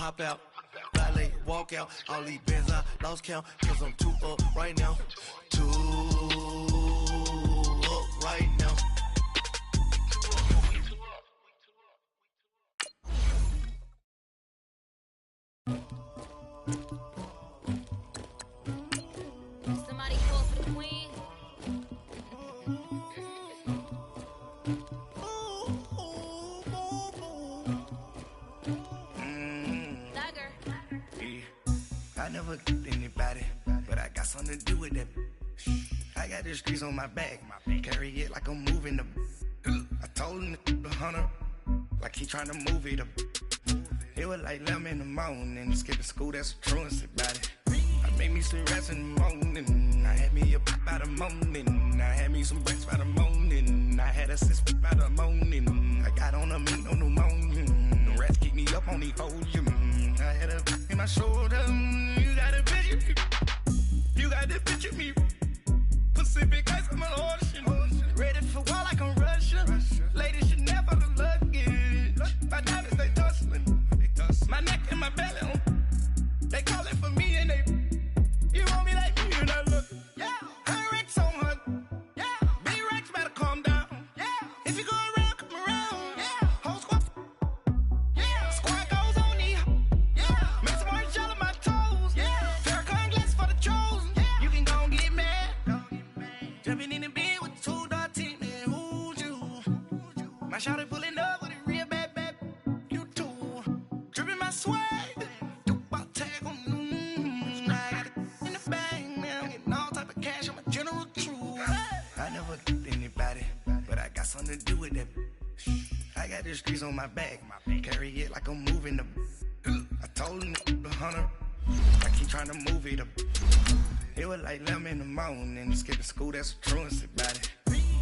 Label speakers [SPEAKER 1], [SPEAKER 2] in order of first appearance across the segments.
[SPEAKER 1] hop out, valet, walk out. All these bands I lost count, cause I'm too up right now. Too up right now.
[SPEAKER 2] Somebody call for the queen.
[SPEAKER 1] I never killed anybody, but I got something to do with that. I got the streets on my back, carry it like I'm moving the. I told him to 100, like he trying to move it up. It was like 11 in the morning, skipping school, that's a truancy about it. I made me some rest in the morning, I had me a pop by the morning. I had me some breaks by the morning, I had a six by the morning. I got on a meat on the morning, the rats keep me up on the volume. I had a in my shoulder, you got a picture me, you got the picture me. Pacific ice on my ocean, ready for war like I'm Russia. Ladies should never the luggage, my diamonds they tussling. My neck and my belly, they calling for me and they, you want me like me and I look, yeah. Her Rex on her, yeah. B-Rex better calm down, yeah. If you go around, come around, yeah. Whole squad, yeah. Squad goes on the, yeah. Make some orange gel on my toes, yeah. Farrakhan glass for the chosen, yeah. You can go and get mad, jumping in the bed with 2 dark team, man, who's you? My shawty pulling up with a real bad, you too. Dripping my swag, do about tag on I got it in the bag, man. I'm getting all type of cash, I'm a general true. I never killed anybody, but I got something to do with that. I got the streets on my back, carry it like I'm moving the. I told him to 100, like he trying to move it up. It was like 11 in the morning, skipping school, that's a truancy about it.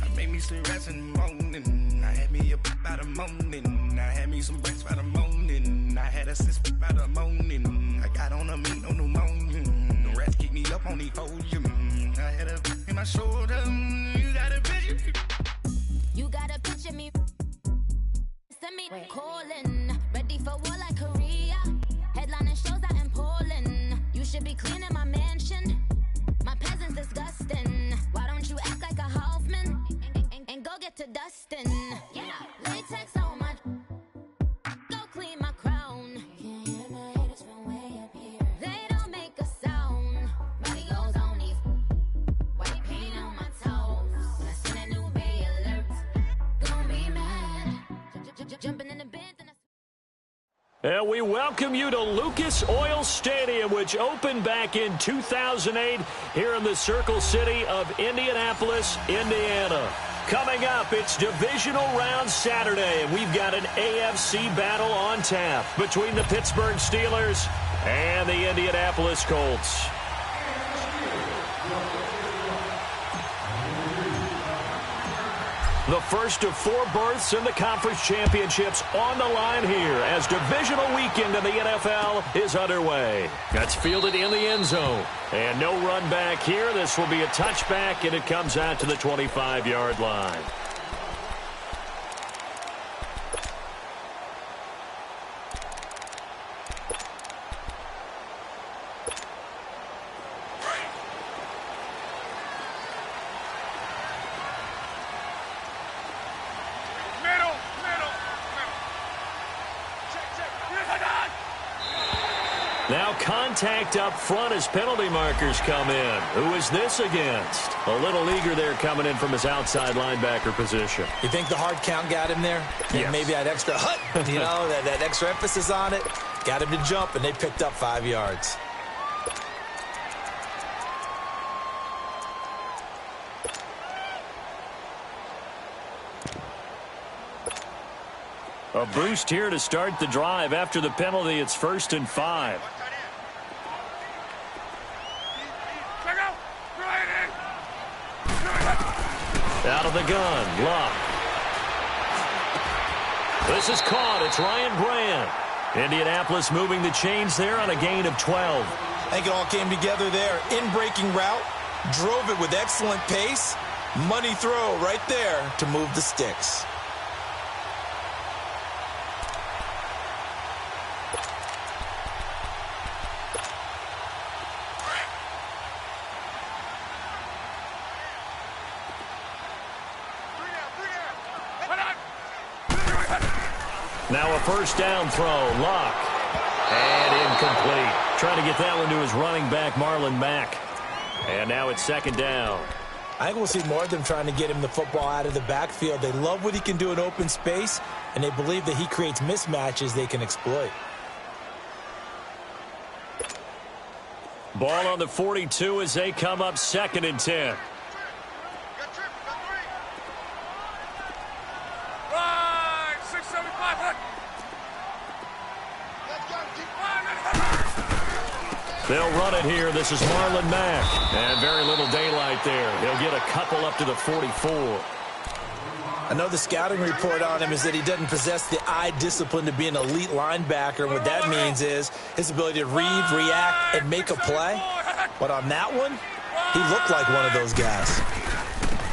[SPEAKER 1] I made me some rest in the morning, I had me a pop by the morning. I had me some breaks by the morning, I had a six by the morning. I got on a meat on the morning, the rats keep me up on the volume. I had a in my shoulder, you got a picture me.
[SPEAKER 2] You got a picture me. Send me calling, ready for war like Korea. Headlining shows out in Poland. You should be cleaning my mansion. My peasants disgusting. Why don't you act like a Hoffman and go get to dustin'? Yeah, latex on my. Go clean my crown. Can't hear my haters from way up here. They don't make a sound. Body goes on these. White paint on my toes. When I send a new Bay alert, gonna be mad. Jumping in the bins and
[SPEAKER 3] And we welcome you to Lucas Oil Stadium, which opened back in 2008 here in the Circle City of Indianapolis, Indiana. Coming up, it's Divisional Round Saturday, and we've got an AFC battle on tap between the Pittsburgh Steelers and the Indianapolis Colts. The first of 4 berths in the conference championships on the line here as divisional weekend in the NFL is underway. That's fielded in the end zone. And no run back here. This will be a touchback, and it comes out to the 25-yard line. Now contact up front as penalty markers come in. Who is this against? A little eager there coming in from his outside linebacker position.
[SPEAKER 4] You think the hard count got him there?
[SPEAKER 3] Yes.
[SPEAKER 4] Maybe that extra that extra emphasis on it. Got him to jump, and they picked up 5 yards.
[SPEAKER 3] A boost here to start the drive. After the penalty, it's 1st and 5. Out of the gun, Luck. This is caught. It's Ryan Brand. Indianapolis moving the chains there on a gain of 12.
[SPEAKER 4] I think it all came together there. In-breaking route, drove it with excellent pace. Money throw right there to move the sticks.
[SPEAKER 3] Now a first down throw. Luck. And incomplete. Trying to get that one to his running back, Marlon Mack. And now it's second down.
[SPEAKER 4] I think we'll see more of them trying to get him the football out of the backfield. They love what he can do in open space, and they believe that he creates mismatches they can exploit.
[SPEAKER 3] Ball on the 42 as they come up 2nd and 10. They'll run it here. This is Marlon Mack. And very little daylight there. He'll get a couple up to the 44.
[SPEAKER 4] I know the scouting report on him is that he doesn't possess the eye discipline to be an elite linebacker. And what that means is his ability to read, react, and make a play. But on that one, he looked like one of those guys.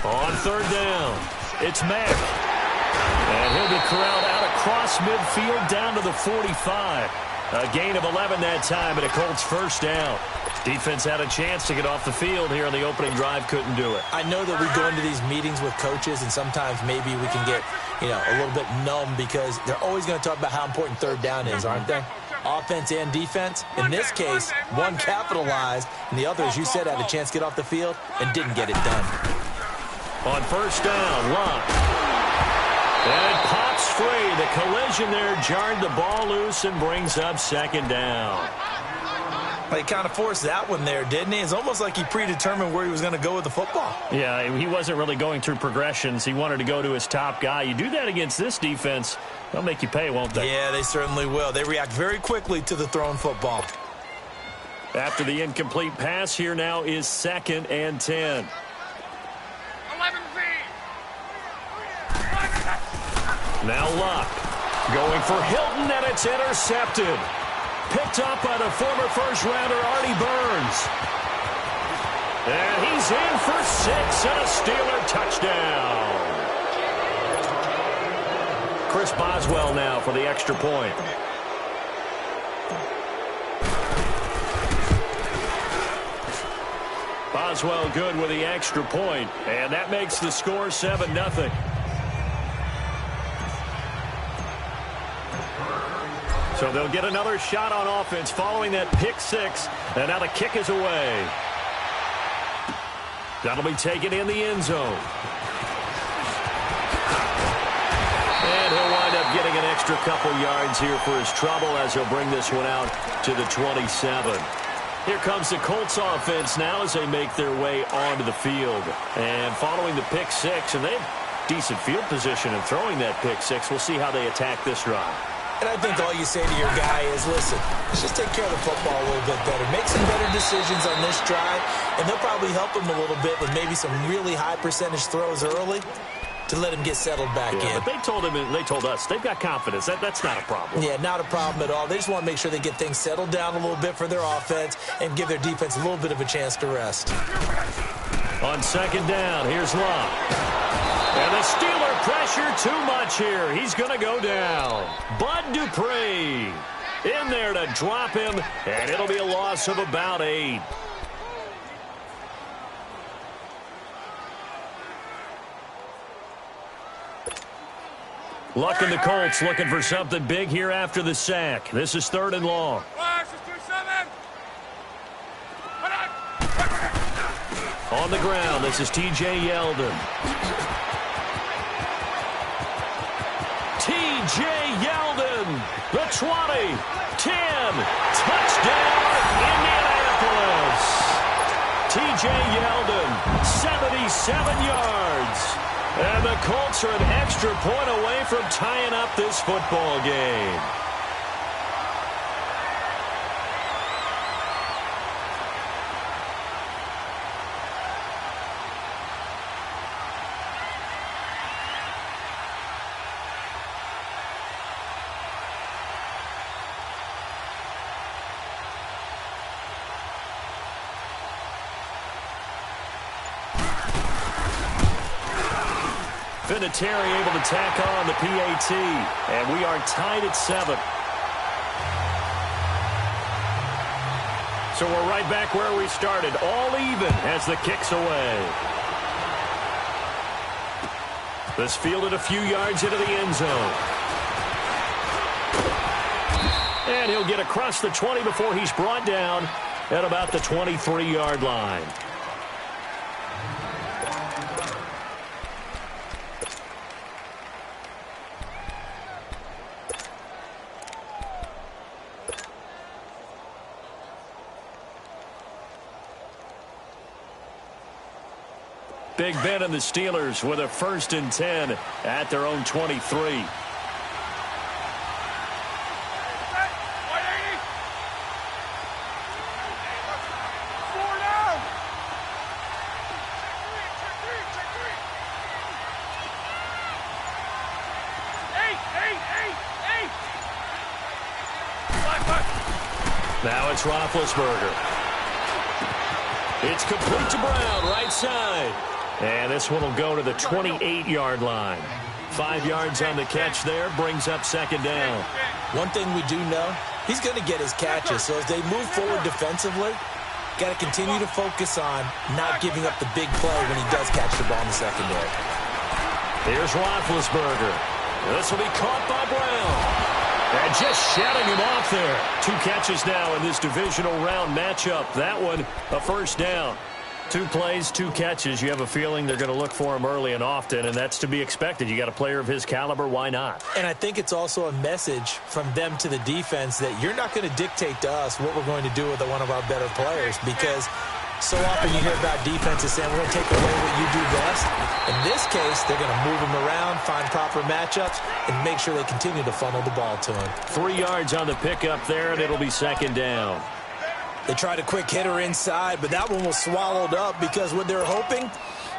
[SPEAKER 3] On 3rd down, it's Mack. And he'll be corralled out across midfield down to the 45. A gain of 11 that time, and a Colts first down. Defense had a chance to get off the field here on the opening drive, couldn't do it.
[SPEAKER 4] I know that we go into these meetings with coaches, and sometimes maybe we can get, a little bit numb because they're always going to talk about how important 3rd down is, aren't they? Offense and defense. In this case, one capitalized, and the other, as you said, had a chance to get off the field and didn't get it done.
[SPEAKER 3] On first down, Luck. And it pops free. The collision there jarred the ball loose and brings up 2nd down.
[SPEAKER 4] He kind of forced that one there, didn't he? It's almost like he predetermined where he was going to go with the football.
[SPEAKER 3] Yeah, he wasn't really going through progressions. He wanted to go to his top guy. You do that against this defense, they'll make you pay, won't they?
[SPEAKER 4] Yeah, they certainly will. They react very quickly to the thrown football.
[SPEAKER 3] After the incomplete pass, here now is 2nd and 10. Now Luck going for Hilton, and it's intercepted. Picked up by the former first-rounder Artie Burns. And he's in for 6 and a Steeler touchdown. Chris Boswell now for the extra point. Boswell good with the extra point, and that makes the score 7-0. So they'll get another shot on offense following that pick 6, and now the kick is away. That'll be taken in the end zone. And he'll wind up getting an extra couple yards here for his trouble as he'll bring this one out to the 27. Here comes the Colts offense now as they make their way onto the field. And following the pick 6, and they have decent field position in throwing that pick 6. We'll see how they attack this drive.
[SPEAKER 4] And I think all you say to your guy is, listen, let's just take care of the football a little bit better. Make some better decisions on this drive, and they'll probably help him a little bit with maybe some really high percentage throws early to let him get settled back in.
[SPEAKER 3] But they told him, and they told us, they've got confidence. That's not a problem.
[SPEAKER 4] Yeah, not a problem at all. They just want to make sure they get things settled down a little bit for their offense and give their defense a little bit of a chance to rest.
[SPEAKER 3] On 2nd down, here's Luck. And the Steeler pressure too much here. He's going to go down. Bud Dupree in there to drop him, and it'll be a loss of about 8. Luck and the Colts looking for something big here after the sack. This is 3rd and long. On the ground, this is T.J. Yeldon. T.J. Yeldon, the 20, 10, touchdown, Indianapolis. T.J. Yeldon, 77 yards. And the Colts are an extra point away from tying up this football game. Vinatieri able to tack on the PAT, and we are tied at 7. So we're right back where we started, all even as the kick's away. This fielded a few yards into the end zone. And he'll get across the 20 before he's brought down at about the 23-yard line. Big Ben and the Steelers with a 1st and 10 at their own 23. Now it's Roethlisberger. It's complete to Brown, right side. And this one will go to the 28-yard line. 5 yards on the catch there, brings up 2nd down.
[SPEAKER 4] One thing we do know, he's going to get his catches. So as they move forward defensively, got to continue to focus on not giving up the big play when he does catch the ball in the secondary.
[SPEAKER 3] Here's Roethlisberger. This will be caught by Brown. And just shutting him off there. 2 catches now in this divisional round matchup. That one, a 1st down. 2 plays, 2 catches. You have a feeling they're going to look for him early and often, and that's to be expected. You got a player of his caliber, why not?
[SPEAKER 4] And I think it's also a message from them to the defense that you're not going to dictate to us what we're going to do with one of our better players, because so often you hear about defenses saying we're going to take away what you do best. In this case, they're going to move him around, find proper matchups, and make sure they continue to funnel the ball to him.
[SPEAKER 3] 3 yards on the pickup there, and it'll be 2nd down.
[SPEAKER 4] They tried a quick hitter inside, but that one was swallowed up because what they're hoping,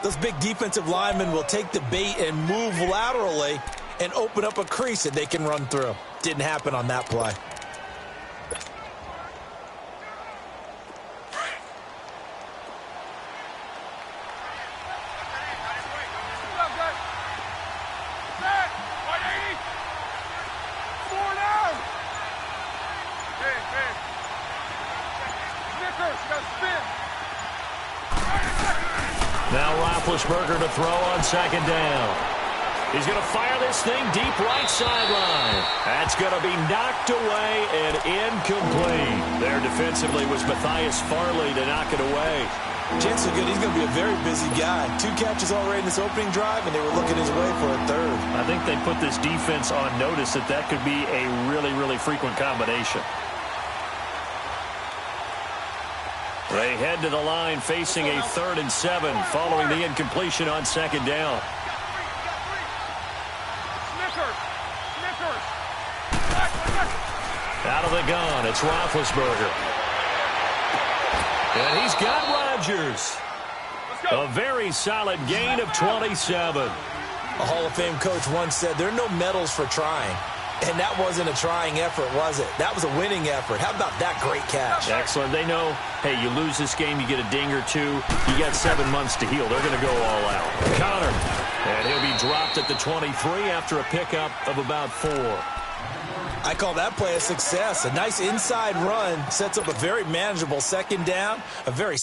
[SPEAKER 4] those big defensive linemen will take the bait and move laterally and open up a crease that they can run through. Didn't happen on that play.
[SPEAKER 3] Now Roethlisberger to throw on 2nd down. He's going to fire this thing deep right sideline. That's going to be knocked away and incomplete. There defensively was Matthias Farley to knock it away.
[SPEAKER 4] Chances are good. He's going to be a very busy guy. 2 catches already in this opening drive, and they were looking his way for a 3rd.
[SPEAKER 3] I think they put this defense on notice that could be a really, really frequent combination. They head to the line facing a 3rd and 7 following the incompletion on 2nd down. Out of the gun, it's Roethlisberger. And he's got Rodgers. A very solid gain of 27.
[SPEAKER 4] A Hall of Fame coach once said there are no medals for trying. And that wasn't a trying effort, was it? That was a winning effort. How about that great catch?
[SPEAKER 3] Excellent. They know, hey, you lose this game, you get a ding or 2. You got 7 months to heal. They're going to go all out. Connor. And he'll be dropped at the 23 after a pickup of about 4.
[SPEAKER 4] I call that play a success. A nice inside run sets up a very manageable 2nd down. A very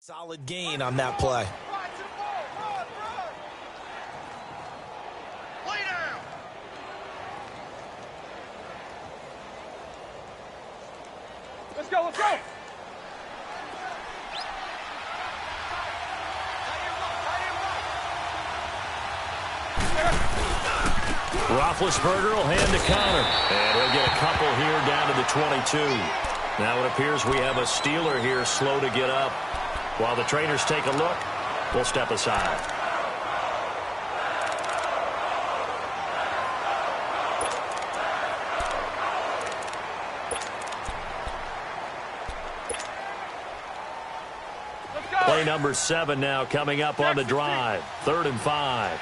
[SPEAKER 4] solid gain on that play.
[SPEAKER 5] Let's go, let's go!
[SPEAKER 3] Roethlisberger will hand to Connor. And he'll get a couple here down to the 22. Now it appears we have a Steeler here slow to get up. While the trainers take a look, will step aside. Play number 7 now coming up on the drive. 3rd and 5.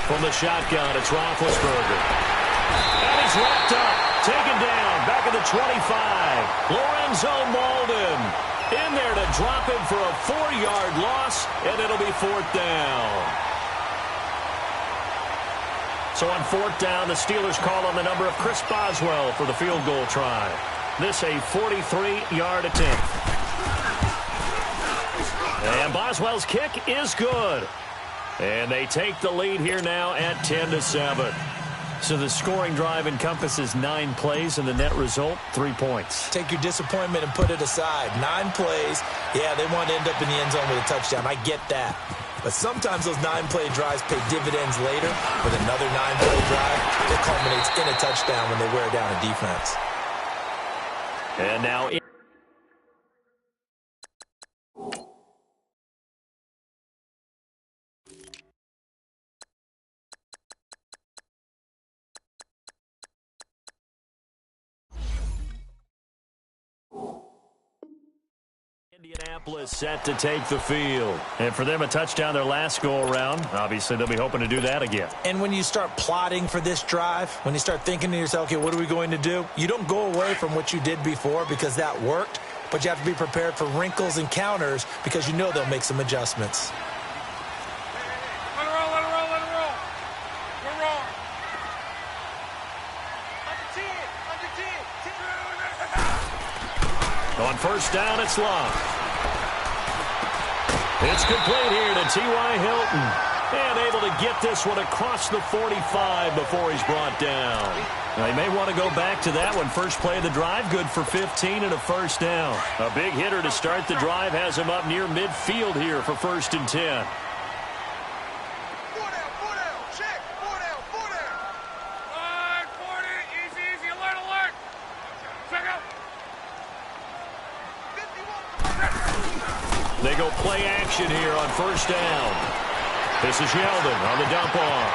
[SPEAKER 3] From the shotgun, it's Roethlisberger. And he's wrapped up, taken down, back at the 25. Lorenzo Molden in there to drop him for a 4-yard loss, and it'll be 4th down. So on 4th down, the Steelers call on the number of Chris Boswell for the field goal try. This a 43-yard attempt. And Boswell's kick is good. And they take the lead here now at 10-7. So the scoring drive encompasses 9 plays, and the net result, 3 points.
[SPEAKER 4] Take your disappointment and put it aside. 9 plays. Yeah, they want to end up in the end zone with a touchdown. I get that. But sometimes those 9-play drives pay dividends later with another 9-play drive that culminates in a touchdown when they wear down a defense.
[SPEAKER 3] And now Indianapolis set to take the field. And for them, a touchdown their last go-around. Obviously, they'll be hoping to do that again.
[SPEAKER 4] And when you start plotting for this drive, when you start thinking to yourself, okay, what are we going to do? You don't go away from what you did before because that worked, but you have to be prepared for wrinkles and counters because you know they'll make some adjustments.
[SPEAKER 5] Let it roll, let it roll, let it roll. We're wrong.
[SPEAKER 3] On 1st down, it's Love. It's complete here to T.Y. Hilton. And able to get this one across the 45 before he's brought down. They may want to go back to that one. First play of the drive, good for 15 and a 1st down. A big hitter to start the drive has him up near midfield here for 1st and 10. They go play action here on 1st down. This is Yeldon on the dump off.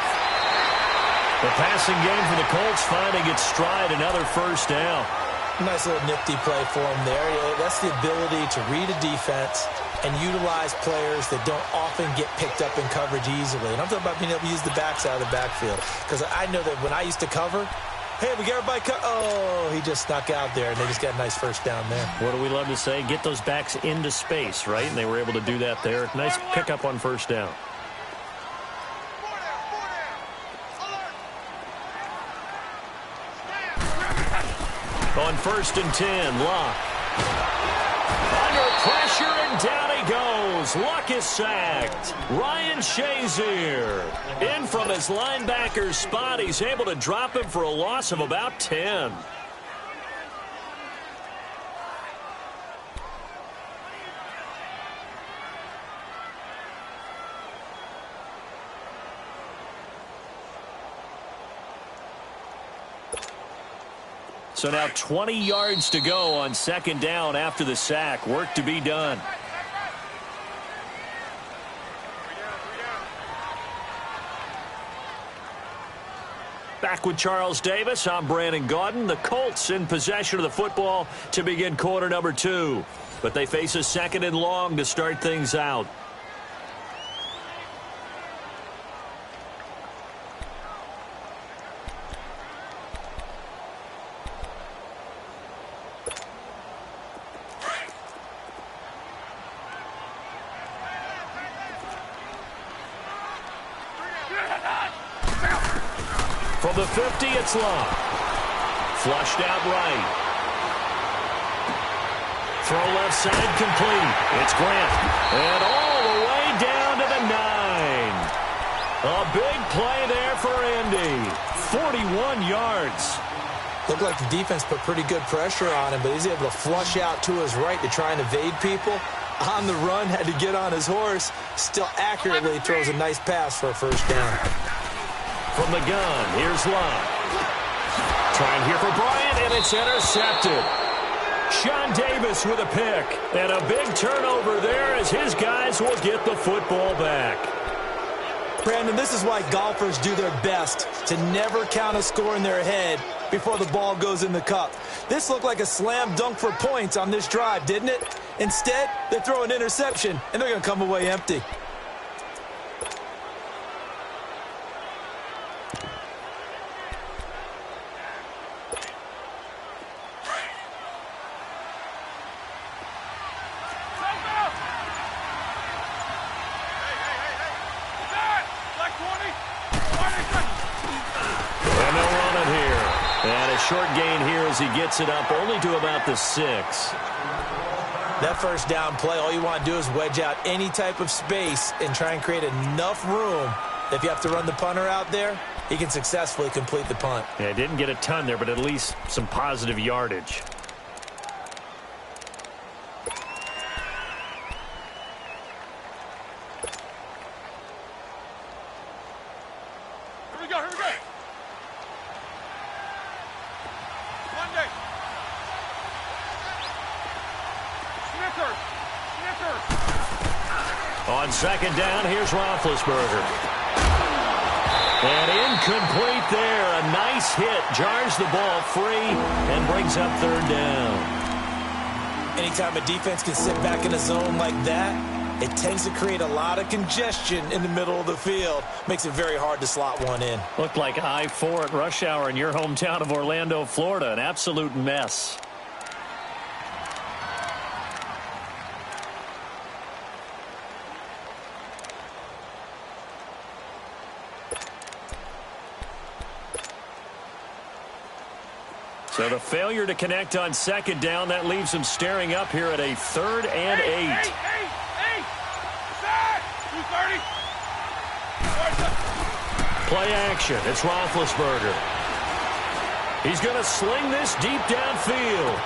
[SPEAKER 3] The passing game for the Colts finding its stride, another 1st down.
[SPEAKER 4] Nice little nifty play for him there. That's the ability to read a defense and utilize players that don't often get picked up in coverage easily. And I'm talking about being able to use the backs out of the backfield. Because I know that when I used to cover, hey, we got everybody oh, he just snuck out there, and they just got a nice 1st down there.
[SPEAKER 3] What do we love to say? Get those backs into space, right? And they were able to do that there. Nice pickup on 1st down. On 1st and 10, Luck. Under pressure, and down he goes. Luck is sacked. Ryan Shazier in from his linebacker spot. He's able to drop him for a loss of about 10. So now 20 yards to go on 2nd down after the sack. Work to be done. Back with Charles Davis, I'm Brandon Gaudin. The Colts in possession of the football to begin quarter number 2. But they face a 2nd and long to start things out. From the 50, it's Love. Flushed out right. Throw left side complete. It's Grant. And all the way down to the 9. A big play there for Indy. 41 yards.
[SPEAKER 4] Looked like the defense put pretty good pressure on him, but he's able to flush out to his right to try and evade people. On the run, had to get on his horse. Still accurately throws a nice pass for a 1st down.
[SPEAKER 3] From the gun, here's Love. Trying here for Bryant, and it's intercepted. Sean Davis with a pick. And a big turnover there as his guys will get the football back.
[SPEAKER 4] Brandon, this is why golfers do their best to never count a score in their head before the ball goes in the cup. This looked like a slam dunk for points on this drive, didn't it? Instead, they throw an interception, and they're going to come away empty.
[SPEAKER 3] Short gain here as he gets it up only to about the 6.
[SPEAKER 4] That first down play, all you want to do is wedge out any type of space and try and create enough room. If you have to run the punter out there, he can successfully complete the punt.
[SPEAKER 3] Yeah, didn't get a ton there, but at least some positive yardage. On second down, here's Roethlisberger. And incomplete there. A nice hit. Jars the ball free and brings up third down.
[SPEAKER 4] Anytime a defense can sit back in a zone like that, it tends to create a lot of congestion in the middle of the field. Makes it very hard to slot one in.
[SPEAKER 3] Looked like I-4 at rush hour in your hometown of Orlando, Florida. An absolute mess. So the failure to connect on second down, that leaves him staring up here at a 3rd and 8. Play action. It's Roethlisberger. He's going to sling this deep downfield.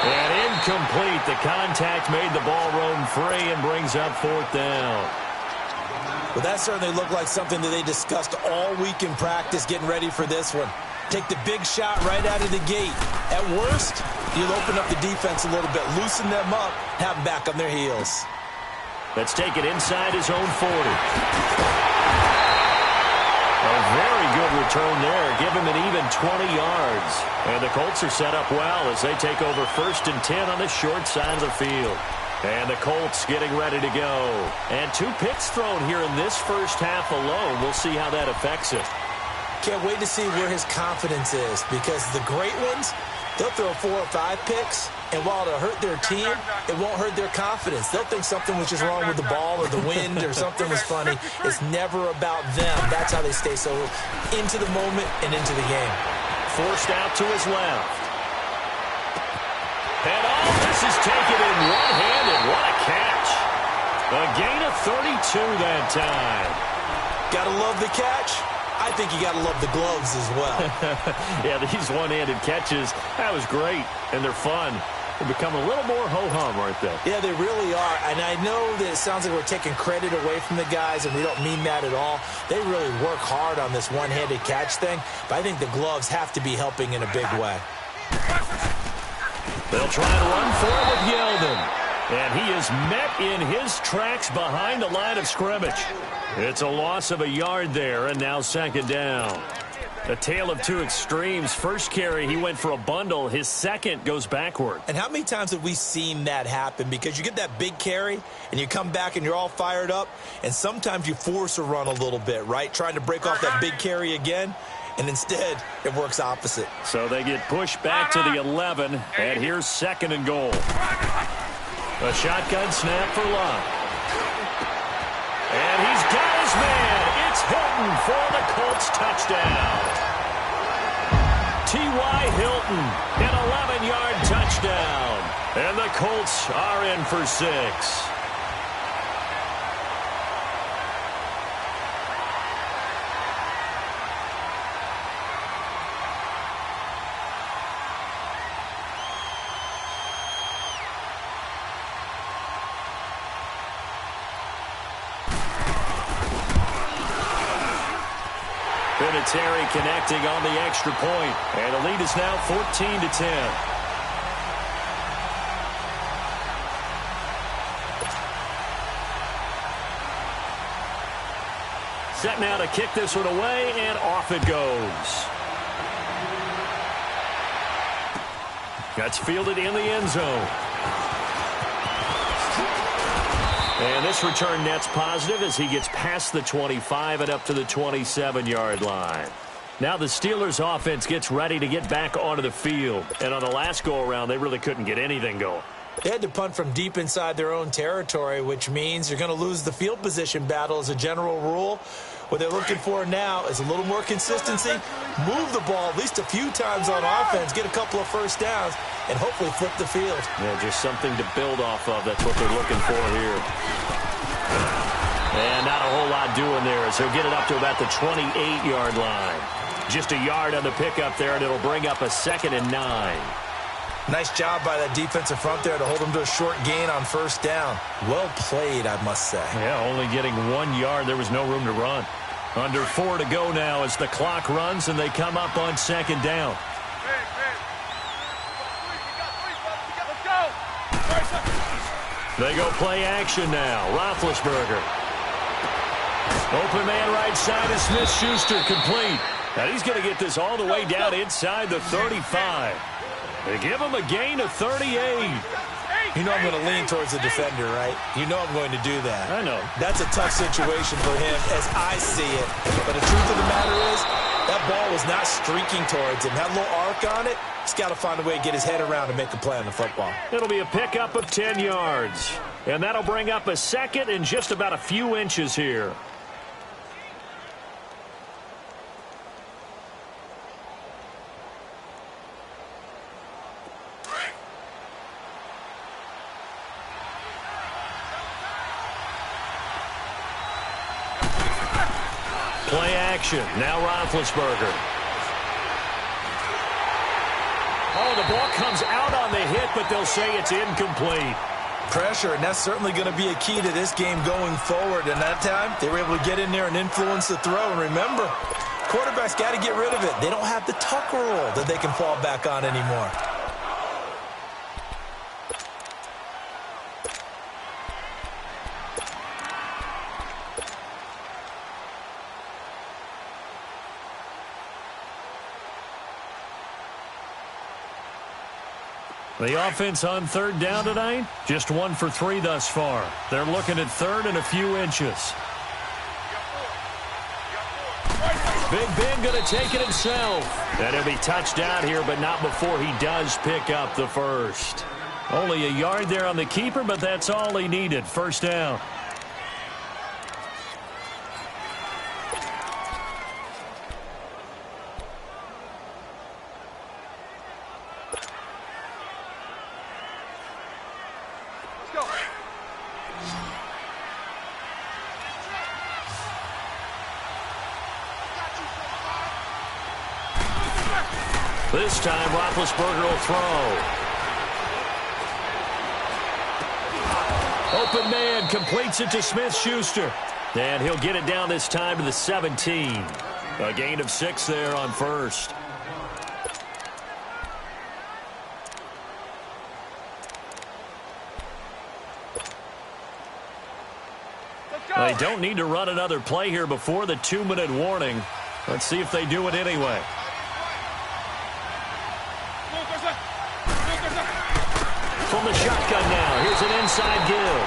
[SPEAKER 3] And incomplete. The contact made the ball roam free and brings up 4th down.
[SPEAKER 4] Well, that certainly looked like something that they discussed all week in practice getting ready for this one. Take the big shot right out of the gate. At worst, you'll open up the defense a little bit, loosen them up, have them back on their heels.
[SPEAKER 3] Let's take it inside his own 40. A very good return there. Give him an even 20 yards. And the Colts are set up well as they take over 1st and 10 on the short side of the field. And the Colts getting ready to go. And 2 picks thrown here in this first half alone. We'll see how that affects it.
[SPEAKER 4] Can't wait to see where his confidence is, because the great ones, they'll throw 4 or 5 picks, and while it'll hurt their team, it won't hurt their confidence. They'll think something was just wrong with the ball or the wind or something was funny. It's never about them. That's how they stay so into the moment and into the game.
[SPEAKER 3] Forced out to his left. And all this is taken in one-handed. What a catch. A gain of 32 that time.
[SPEAKER 4] Gotta love the catch. I think you got to love the gloves as well.
[SPEAKER 3] Yeah, these one-handed catches, that was great, and they're fun. They're becoming a little more ho-hum, aren't they?
[SPEAKER 4] Yeah, they really are, and I know that it sounds like we're taking credit away from the guys, and we don't mean that at all. They really work hard on this one-handed catch thing, but I think the gloves have to be helping in a big way.
[SPEAKER 3] They'll try to run for it with Yeldon, and he is met in his tracks behind the line of scrimmage. It's a loss of a yard there, and now second down. A tale of 2 extremes. First carry, he went for a bundle. His second goes backward.
[SPEAKER 4] And how many times have we seen that happen? Because you get that big carry, and you come back and you're all fired up, and sometimes you force a run a little bit, right? Trying to break off that big carry again, and instead it works opposite.
[SPEAKER 3] So they get pushed back to the 11, and here's 2nd and goal. A shotgun snap for Luck. And he's got his man. It's Hilton for the Colts touchdown. T.Y. Hilton, an 11-yard touchdown. And the Colts are in for 6. Vinatieri connecting on the extra point. And the lead is now 14-10. Set now to kick this one away, and off it goes. That's fielded in the end zone. And this return net's positive as he gets past the 25 and up to the 27-yard line. Now the Steelers' offense gets ready to get back onto the field. And on the last go-around, they really couldn't get anything going.
[SPEAKER 4] They had to punt from deep inside their own territory, which means you're going to lose the field position battle as a general rule. What they're looking for now is a little more consistency, move the ball at least a few times on offense, get a couple of first downs, and hopefully flip the field.
[SPEAKER 3] Yeah, just something to build off of. That's what they're looking for here. And not a whole lot doing there as he'll get it up to about the 28-yard line. Just a yard on the pickup there, and it'll bring up a 2nd and 9.
[SPEAKER 4] Nice job by that defensive front there to hold them to a short gain on first down. Well played, I must say.
[SPEAKER 3] Yeah, only getting 1 yard. There was no room to run. Under 4 to go now as the clock runs and they come up on 2nd down. They go play action now. Roethlisberger. Open man right side is Smith-Schuster, complete. And he's going to get this all the way down inside the 35. They give him a gain of 38.
[SPEAKER 4] You know I'm going to lean towards the defender, right? You know I'm going to do that.
[SPEAKER 3] I know.
[SPEAKER 4] That's a tough situation for him as I see it. But the truth of the matter is, that ball was not streaking towards him. Had a little arc on it. He's got to find a way to get his head around and make a play on the football.
[SPEAKER 3] It'll be a pickup of 10 yards. And that'll bring up a 2nd and just about a few inches here. Play action. Now Roethlisberger. Oh, the ball comes out on the hit, but they'll say it's incomplete.
[SPEAKER 4] Pressure, and that's certainly going to be a key to this game going forward. And that time, they were able to get in there and influence the throw. And remember, quarterbacks got to get rid of it. They don't have the tuck rule that they can fall back on anymore.
[SPEAKER 3] The offense on 3rd down tonight, just 1 for 3 thus far. They're looking at 3rd and a few inches. Big Ben going to take it himself. And he'll be touched down here, but not before he does pick up the first. Only a yard there on the keeper, but that's all he needed. First down. This time, Roethlisberger will throw. Open man completes it to Smith-Schuster. And he'll get it down this time to the 17. A gain of 6 there on first. They don't need to run another play here before the 2-minute warning. Let's see if they do it anyway. From the shotgun now, here's an inside give.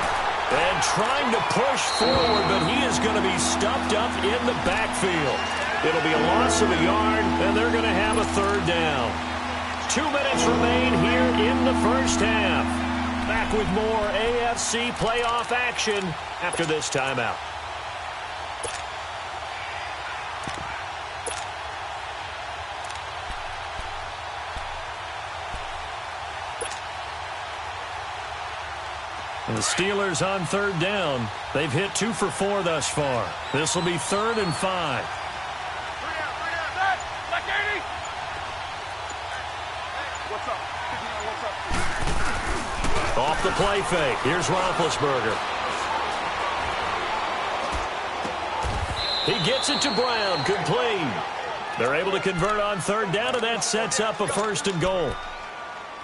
[SPEAKER 3] And trying to push forward, but he is going to be stuffed up in the backfield. It'll be a loss of a yard, and they're going to have a 3rd down. 2 minutes remain here in the first half. Back with more AFC playoff action after this timeout. The Steelers on 3rd down. They've hit 2 for 4 thus far. This will be 3rd and 5. Off the play fake. Here's Roethlisberger. He gets it to Brown, complete. They're able to convert on third down, and that sets up a 1st and goal.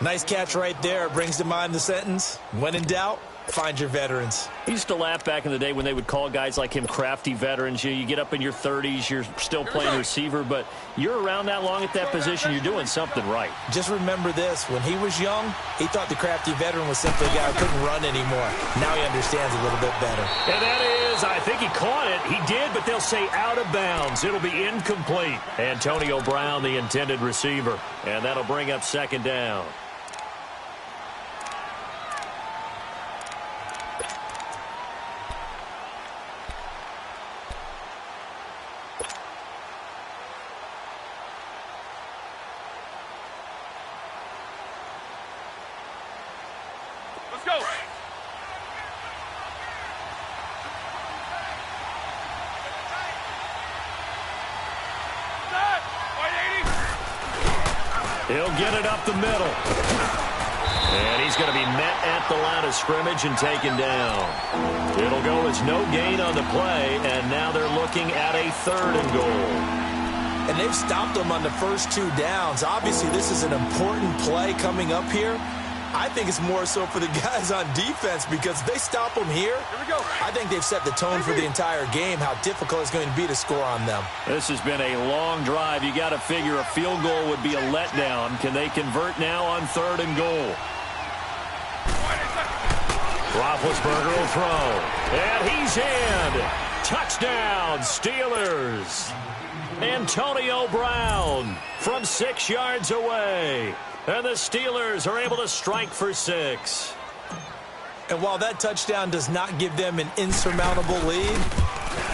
[SPEAKER 4] Nice catch right there. Brings to mind the sentence, when in doubt, find your veterans.
[SPEAKER 3] I used to laugh back in the day when they would call guys like him crafty veterans. You get up in your 30s, you're still playing receiver, but you're around that long at that position, you're doing something right.
[SPEAKER 4] Just remember this. When he was young, he thought the crafty veteran was simply a guy who couldn't run anymore. Now he understands a little bit better.
[SPEAKER 3] And that is, I think he caught it. He did, but they'll say out of bounds. It'll be incomplete. Antonio Brown, the intended receiver. And that'll bring up 2nd down.
[SPEAKER 5] Let's go.
[SPEAKER 3] He'll get it up the middle. And he's going to be met at the line of scrimmage and taken down. It'll go as no gain on the play, and now they're looking at a 3rd and goal.
[SPEAKER 4] And they've stopped them on the first 2 downs. Obviously, this is an important play coming up here. I think it's more so for the guys on defense, because if they stop them here, I think they've set the tone for the entire game, how difficult it's going to be to score on them.
[SPEAKER 3] This has been a long drive. You got to figure a field goal would be a letdown. Can they convert now on 3rd and goal? Roethlisberger will throw. And he's in. Touchdown, Steelers. Antonio Brown from 6 yards away. And the Steelers are able to strike for 6.
[SPEAKER 4] And while that touchdown does not give them an insurmountable lead,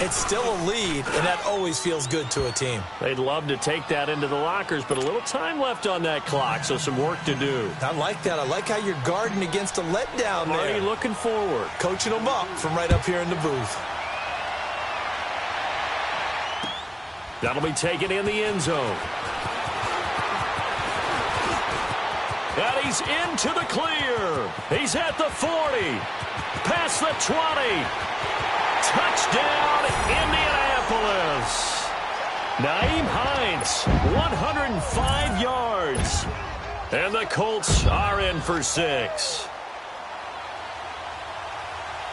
[SPEAKER 4] it's still a lead, and that always feels good to a team.
[SPEAKER 3] They'd love to take that into the lockers, but a little time left on that clock, so some work to do.
[SPEAKER 4] I like that. I like how you're guarding against a letdown there.
[SPEAKER 3] Already looking forward.
[SPEAKER 4] Coaching them up from right up here in the booth.
[SPEAKER 3] That'll be taken in the end zone. And he's into the clear. He's at the 40. Past the 20. Touchdown, Indianapolis. Nyheim Hines, 105 yards. And the Colts are in for 6.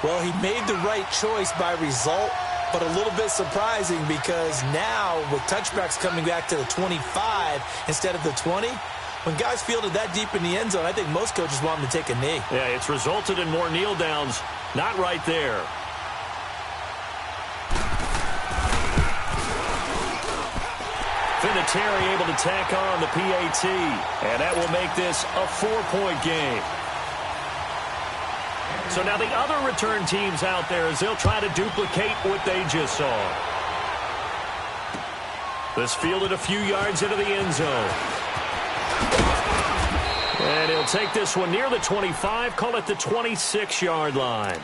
[SPEAKER 4] Well, he made the right choice by result, but a little bit surprising because now with touchbacks coming back to the 25 instead of the 20, when guys fielded that deep in the end zone, I think most coaches want them to take a knee.
[SPEAKER 3] Yeah, it's resulted in more kneel downs. Not right there. Vinatieri able to tack on the PAT, and that will make this a 4-point game. So now the other return teams out there as they'll try to duplicate what they just saw. This fielded a few yards into the end zone. And he'll take this one near the 25, call it the 26-yard line.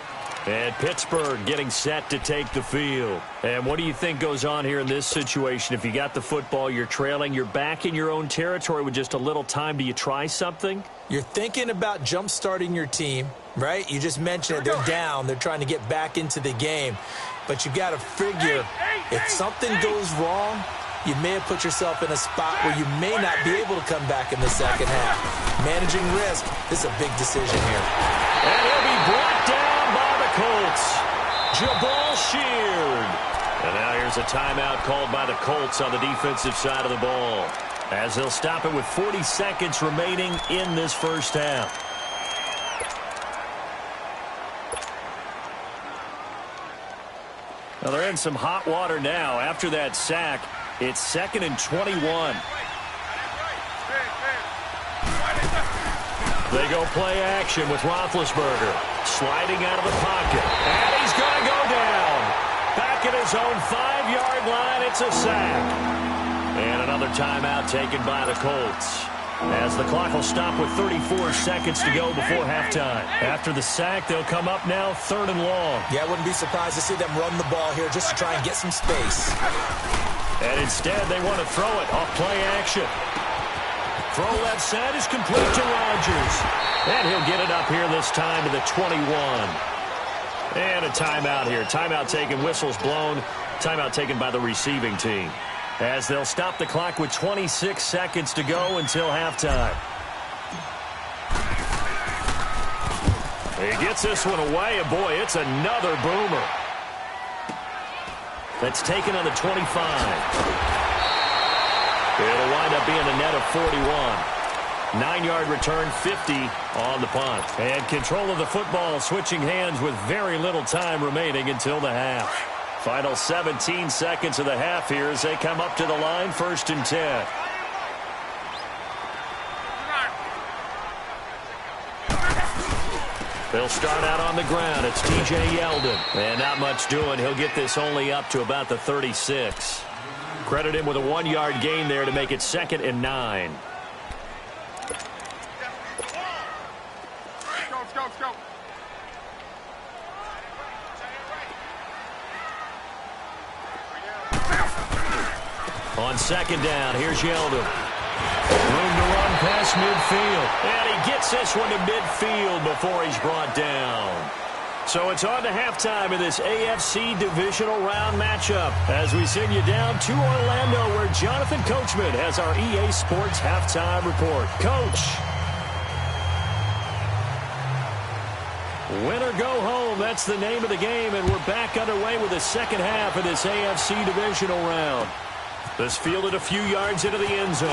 [SPEAKER 3] And Pittsburgh getting set to take the field. And what do you think goes on here in this situation? If you got the football, you're trailing, you're back in your own territory with just a little time. Do you try something?
[SPEAKER 4] You're thinking about jump-starting your team, right? You just mentioned it. They're down. They're trying to get back into the game. But you got to figure if something goes wrong, you may have put yourself in a spot where you may not be able to come back in the second half. Managing risk, this is a big decision here.
[SPEAKER 3] And he'll be brought down by the Colts. Jabal Sheard. And now here's a timeout called by the Colts on the defensive side of the ball, as they'll stop it with 40 seconds remaining in this first half. Well, they're in some hot water now. After that sack, it's 2nd and 21. They go play action with Roethlisberger. Sliding out of the pocket. And he's going to go down. Back at his own 5-yard line, it's a sack. And another timeout taken by the Colts, as the clock will stop with 34 seconds to go before halftime. After the sack, they'll come up now 3rd and long.
[SPEAKER 4] Yeah, I wouldn't be surprised to see them run the ball here just to try and get some space.
[SPEAKER 3] And instead, they want to throw it off play action. Throw left side is complete to Rodgers. And he'll get it up here this time to the 21. And a timeout here. Timeout taken, whistles blown. Timeout taken by the receiving team, as they'll stop the clock with 26 seconds to go until halftime. He gets this one away, and boy, it's another boomer. That's taken on the 25. It'll wind up being a net of 41. 9-yard return, 50 on the punt. And control of the football switching hands with very little time remaining until the half. Final 17 seconds of the half here as they come up to the line, 1st and 10. They'll start out on the ground. It's T.J. Yeldon. And not much doing. He'll get this only up to about the 36. Credit him with a 1-yard gain there to make it 2nd and 9.
[SPEAKER 5] Let's go.
[SPEAKER 3] On 2nd down, here's Yeldon. Room to run past midfield. And he gets this one to midfield before he's brought down. So it's on to halftime of this AFC divisional round matchup as we send you down to Orlando where Jonathan Coachman has our EA Sports halftime report. Coach. Win or go home, that's the name of the game, and we're back underway with the second half of this AFC divisional round. This fielded a few yards into the end zone.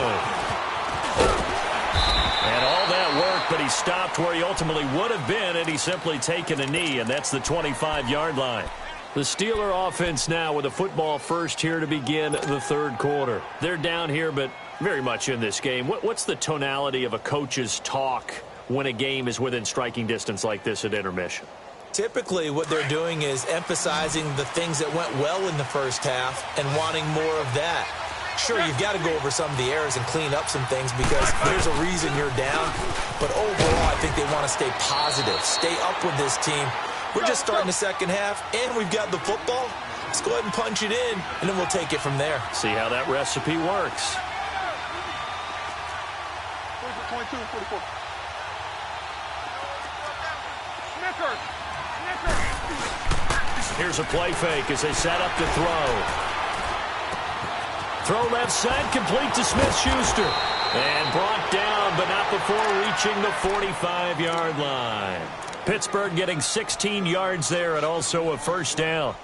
[SPEAKER 3] And all that work, but he stopped where he ultimately would have been had he simply taken a knee, and that's the 25-yard line. The Steeler offense now with a football first here to begin the third quarter. They're down here, but very much in this game. What's the tonality of a coach's talk when a game is within striking distance like this at intermission?
[SPEAKER 4] Typically, what they're doing is emphasizing the things that went well in the first half and wanting more of that. Sure, you've got to go over some of the errors and clean up some things because there's a reason you're down. But overall, I think they want to stay positive, stay up with this team. We're just starting the second half, and we've got the football. Let's go ahead and punch it in, and then we'll take it from there.
[SPEAKER 3] See how that recipe works.
[SPEAKER 5] 22 and 44.
[SPEAKER 3] Here's a play fake as they set up to throw. Throw left side, complete to Smith-Schuster. And brought down, but not before reaching the 45-yard line. Pittsburgh getting 16 yards there and also a first down.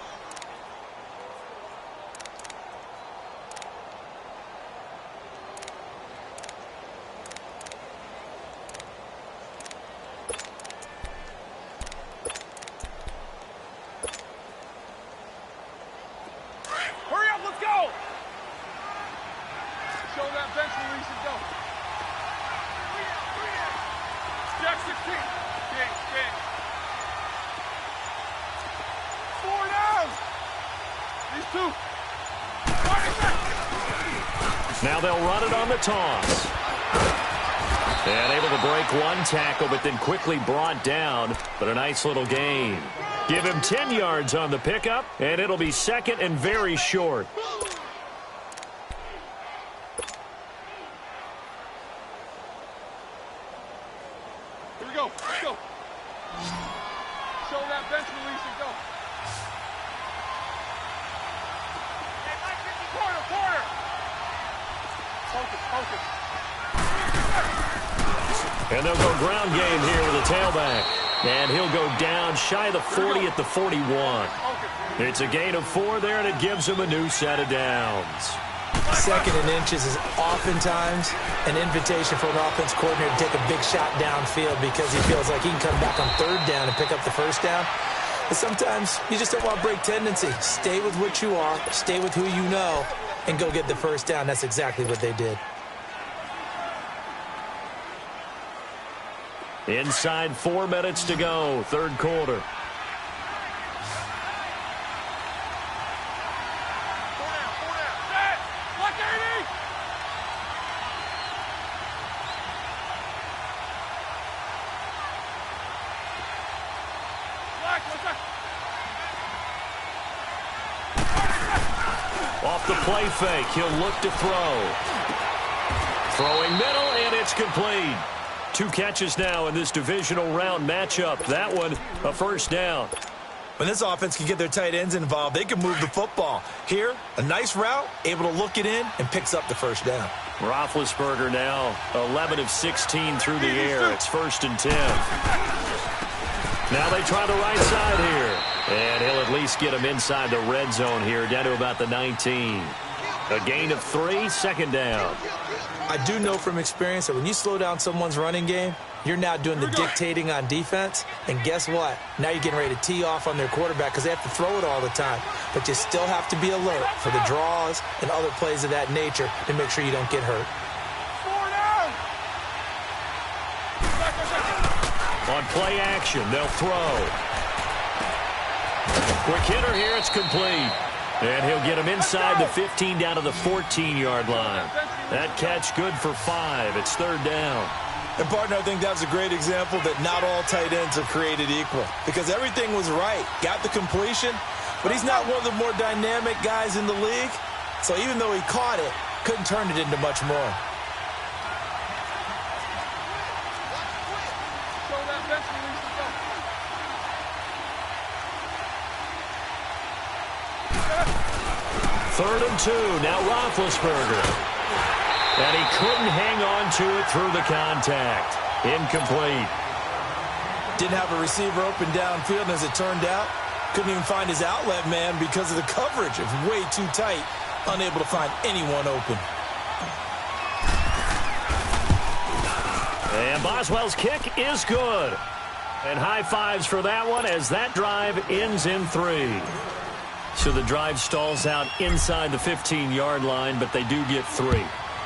[SPEAKER 3] Now they'll run it on the toss. And able to break one tackle, but then quickly brought down. But a nice little gain. Give him 10 yards on the pickup, and it'll be second and very short.
[SPEAKER 5] Here we go. Let's go. Show that bench release and go. Corner. Focus.
[SPEAKER 3] And they'll go ground game here with a tailback. And he'll go down shy of the 40 at the 41. It's a gain of 4 there, and it gives him a new set of downs.
[SPEAKER 4] 2nd and inches is oftentimes an invitation for an offense coordinator to take a big shot downfield because he feels like he can come back on 3rd down and pick up the first down. But sometimes you just don't want to break tendency. Stay with what you are, stay with who you know, and go get the first down. That's exactly what they did.
[SPEAKER 3] Inside 4 minutes to go, third quarter. Off the play fake, he'll look to throw. Throwing middle, and it's complete. 2 catches now in this divisional round matchup. That one, a first down.
[SPEAKER 4] When this offense can get their tight ends involved, they can move the football. Here, a nice route, able to look it in, and picks up the first down.
[SPEAKER 3] Roethlisberger now 11 of 16 through the air. It's 1st and 10. Now they try the right side here. And he'll at least get him inside the red zone here, down to about the 19. A gain of 3, 2nd down.
[SPEAKER 4] I do know from experience that when you slow down someone's running game, you're now doing the dictating on defense. And guess what? Now you're getting ready to tee off on their quarterback because they have to throw it all the time. But you still have to be alert for the draws and other plays of that nature to make sure you don't get hurt.
[SPEAKER 3] On play action, they'll throw. Quick hitter here, it's complete. And he'll get him inside the 15 down to the 14-yard line. That catch good for 5. It's 3rd down.
[SPEAKER 4] And, partner, I think that's a great example that not all tight ends are created equal because everything was right. Got the completion, but he's not one of the more dynamic guys in the league. So even though he caught it, couldn't turn it into much more.
[SPEAKER 3] Third and 2, now Roethlisberger. And he couldn't hang on to it through the contact. Incomplete.
[SPEAKER 4] Didn't have a receiver open downfield, and as it turned out, couldn't even find his outlet man because of the coverage. It was way too tight, unable to find anyone open.
[SPEAKER 3] And Boswell's kick is good. And high fives for that one as that drive ends in 3. So the drive stalls out inside the 15-yard line, but they do get 3.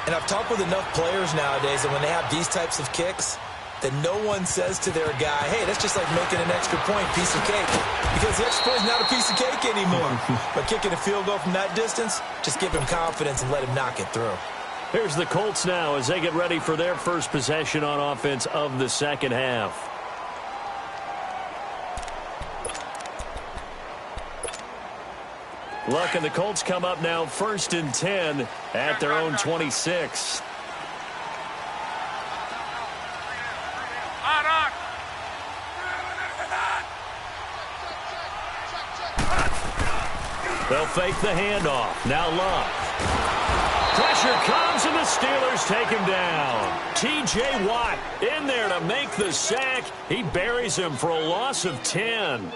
[SPEAKER 4] And I've talked with enough players nowadays that when they have these types of kicks, that no one says to their guy, hey, that's just like making an extra point, piece of cake. Because the extra point is not a piece of cake anymore. But kicking a field goal from that distance, just give him confidence and let him knock it through.
[SPEAKER 3] Here's the Colts now as they get ready for their first possession on offense of the second half. Look, and the Colts come up now 1st and 10 at their own 26. They'll fake the handoff. Now Luck. Pressure comes and the Steelers take him down. T.J. Watt in there to make the sack. He buries him for a loss of 10.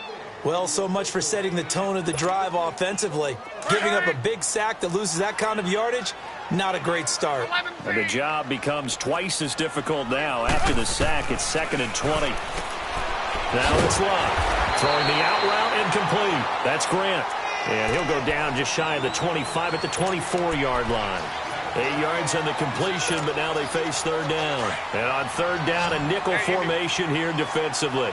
[SPEAKER 4] Well, so much for setting the tone of the drive offensively. Giving up a big sack that loses that kind of yardage, not a great start.
[SPEAKER 3] And the job becomes twice as difficult now. After the sack, it's 2nd and 20. Now it's Luck. Throwing the out route incomplete. That's Grant. And he'll go down just shy of the 25 at the 24-yard line. 8 yards on the completion, but now they face 3rd down. And on 3rd down, a nickel formation here defensively.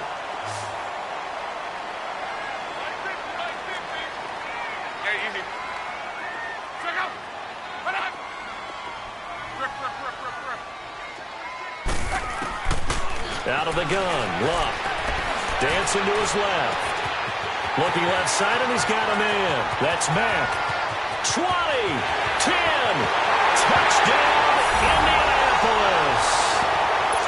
[SPEAKER 3] Out of the gun, Luck. Dancing to his left. Looking left side, and he's got a man. That's Mack. 20, 10, touchdown, Indianapolis.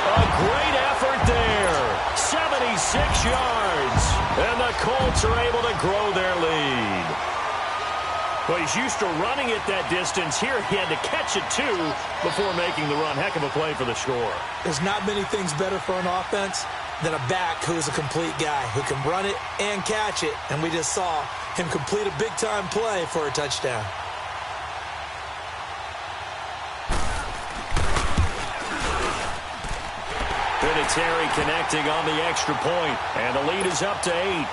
[SPEAKER 3] A great effort there. 76 yards. And the Colts are able to grow their lead. Well, he's used to running it that distance. Here he had to catch it, too, before making the run. Heck of a play for the score.
[SPEAKER 4] There's not many things better for an offense than a back who is a complete guy who can run it and catch it. And we just saw him complete a big-time play for a touchdown.
[SPEAKER 3] Vinatieri connecting on the extra point, and the lead is up to 8.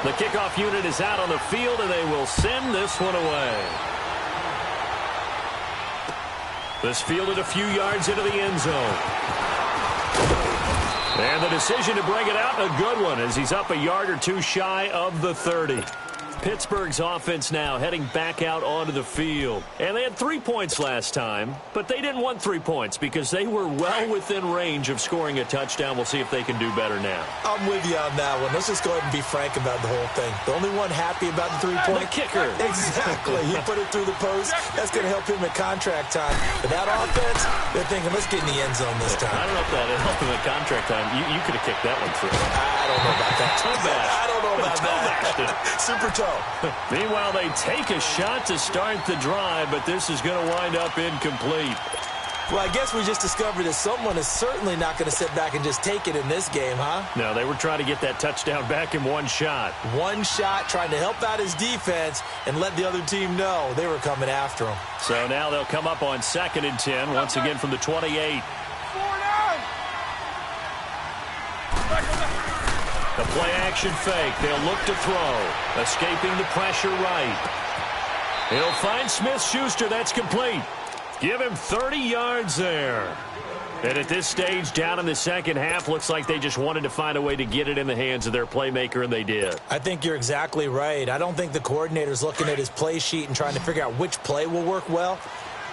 [SPEAKER 3] The kickoff unit is out on the field, and they will send this one away. This fielded a few yards into the end zone. And the decision to bring it out, a good one, as he's up a yard or two shy of the 30. Pittsburgh's offense now heading back out onto the field. And they had 3 points last time, but they didn't want 3 points because they were well within range of scoring a touchdown. We'll see if they can do better now.
[SPEAKER 4] I'm with you on that one. Let's just go ahead and be frank about the whole thing. The only one happy about the 3-point?
[SPEAKER 3] The kicker.
[SPEAKER 4] Exactly. He put it through the post. That's going to help him at contract time. But that offense, they're thinking, let's get in the end zone this time.
[SPEAKER 3] I don't know if that helped him at contract time. You could have kicked that one through.
[SPEAKER 4] I don't know about that.
[SPEAKER 3] Toe bash.
[SPEAKER 4] I don't know about that. Super toe.
[SPEAKER 3] Meanwhile, they take a shot to start the drive, but this is going to wind up incomplete.
[SPEAKER 4] Well, I guess we just discovered that someone is certainly not going to sit back and just take it in this game, huh?
[SPEAKER 3] No, they were trying to get that touchdown back in one shot.
[SPEAKER 4] One shot, trying to help out his defense and let the other team know they were coming after him.
[SPEAKER 3] So now they'll come up on 2nd and 10, once again from the 28. The play-action fake. They'll look to throw. Escaping the pressure right. He'll find Smith-Schuster. That's complete. Give him 30 yards there. And at this stage, down in the second half, looks like they just wanted to find a way to get it in the hands of their playmaker, and they did.
[SPEAKER 4] I think you're exactly right. I don't think the coordinator's looking at his play sheet and trying to figure out which play will work well.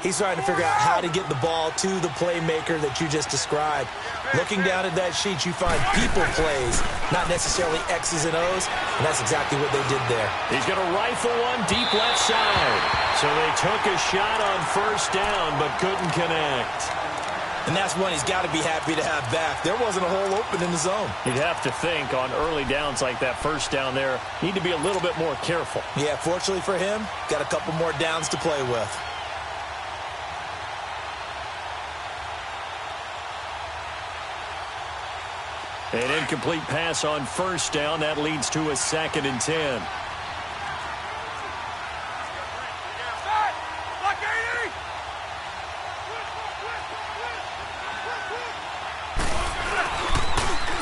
[SPEAKER 4] He's trying to figure out how to get the ball to the playmaker that you just described. Looking down at that sheet, you find people plays, not necessarily X's and O's, and that's exactly what they did there.
[SPEAKER 3] He's going to rifle one deep left side. So they took a shot on first down, but couldn't connect.
[SPEAKER 4] And that's one he's got to be happy to have back. There wasn't a hole open in the zone.
[SPEAKER 3] You'd have to think on early downs like that first down there, need to be a little bit more careful.
[SPEAKER 4] Yeah, fortunately for him, got a couple more downs to play with.
[SPEAKER 3] An incomplete pass on first down. That leads to a 2nd and 10.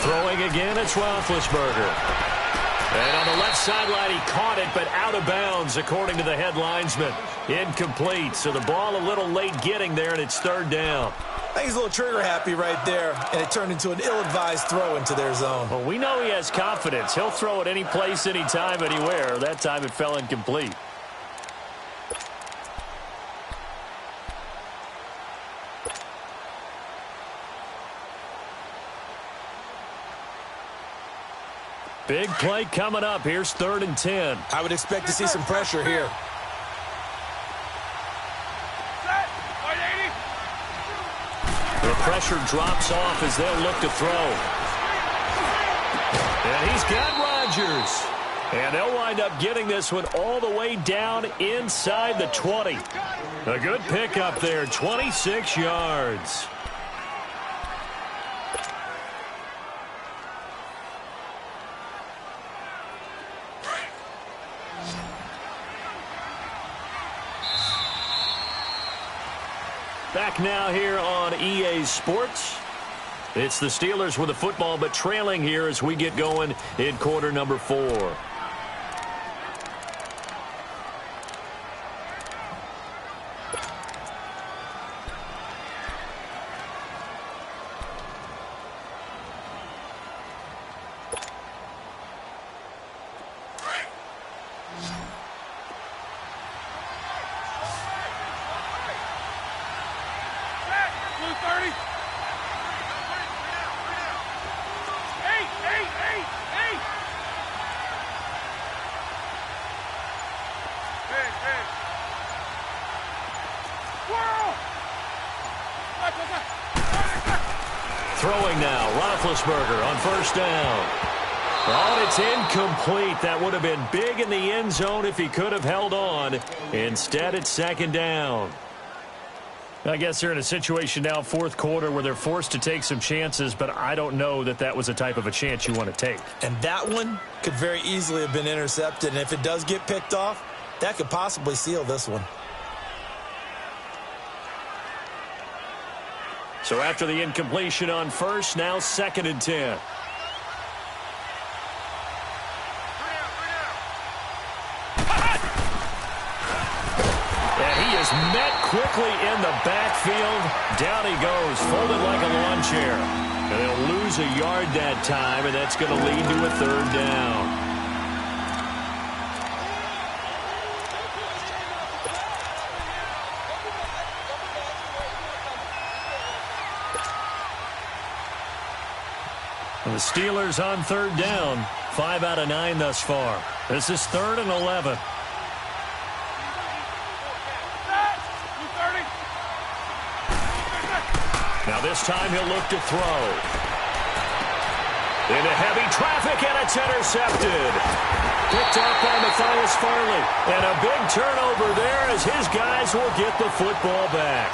[SPEAKER 3] Throwing again, it's Roethlisberger. And on the left sideline, he caught it, but out of bounds, according to the head linesman. Incomplete, so the ball a little late getting there, and it's 3rd down.
[SPEAKER 4] I think he's a little trigger happy right there, and it turned into an ill-advised throw into their zone.
[SPEAKER 3] Well, we know he has confidence. He'll throw it any place, anytime, anywhere. That time it fell incomplete. Big play coming up. Here's 3rd and 10.
[SPEAKER 4] I would expect to see some pressure here.
[SPEAKER 3] The pressure drops off as they'll look to throw. And he's got Rodgers. And they'll wind up getting this one all the way down inside the 20. A good pickup there, 26 yards. Back now here on EA Sports. It's the Steelers with the football, but trailing here as we get going in quarter number 4. Throwing now, Roethlisberger on first down. Oh, it's incomplete. That would have been big in the end zone if he could have held on. Instead, it's 2nd down. I guess they're in a situation now, 4th quarter, where they're forced to take some chances, but I don't know that that was the type of a chance you want to take.
[SPEAKER 4] And that one could very easily have been intercepted, and if it does get picked off, that could possibly seal this one.
[SPEAKER 3] So after the incompletion on first, now 2nd and 10. And he is met quickly in the backfield. Down he goes, folded like a lawn chair. And they'll lose a yard that time, and that's going to lead to a 3rd down. The Steelers on third down. 5 out of 9 thus far. This is 3rd and 11. Now this time he'll look to throw. Into heavy traffic, and it's intercepted. Picked up by Matthias Farley. And a big turnover there as his guys will get the football back.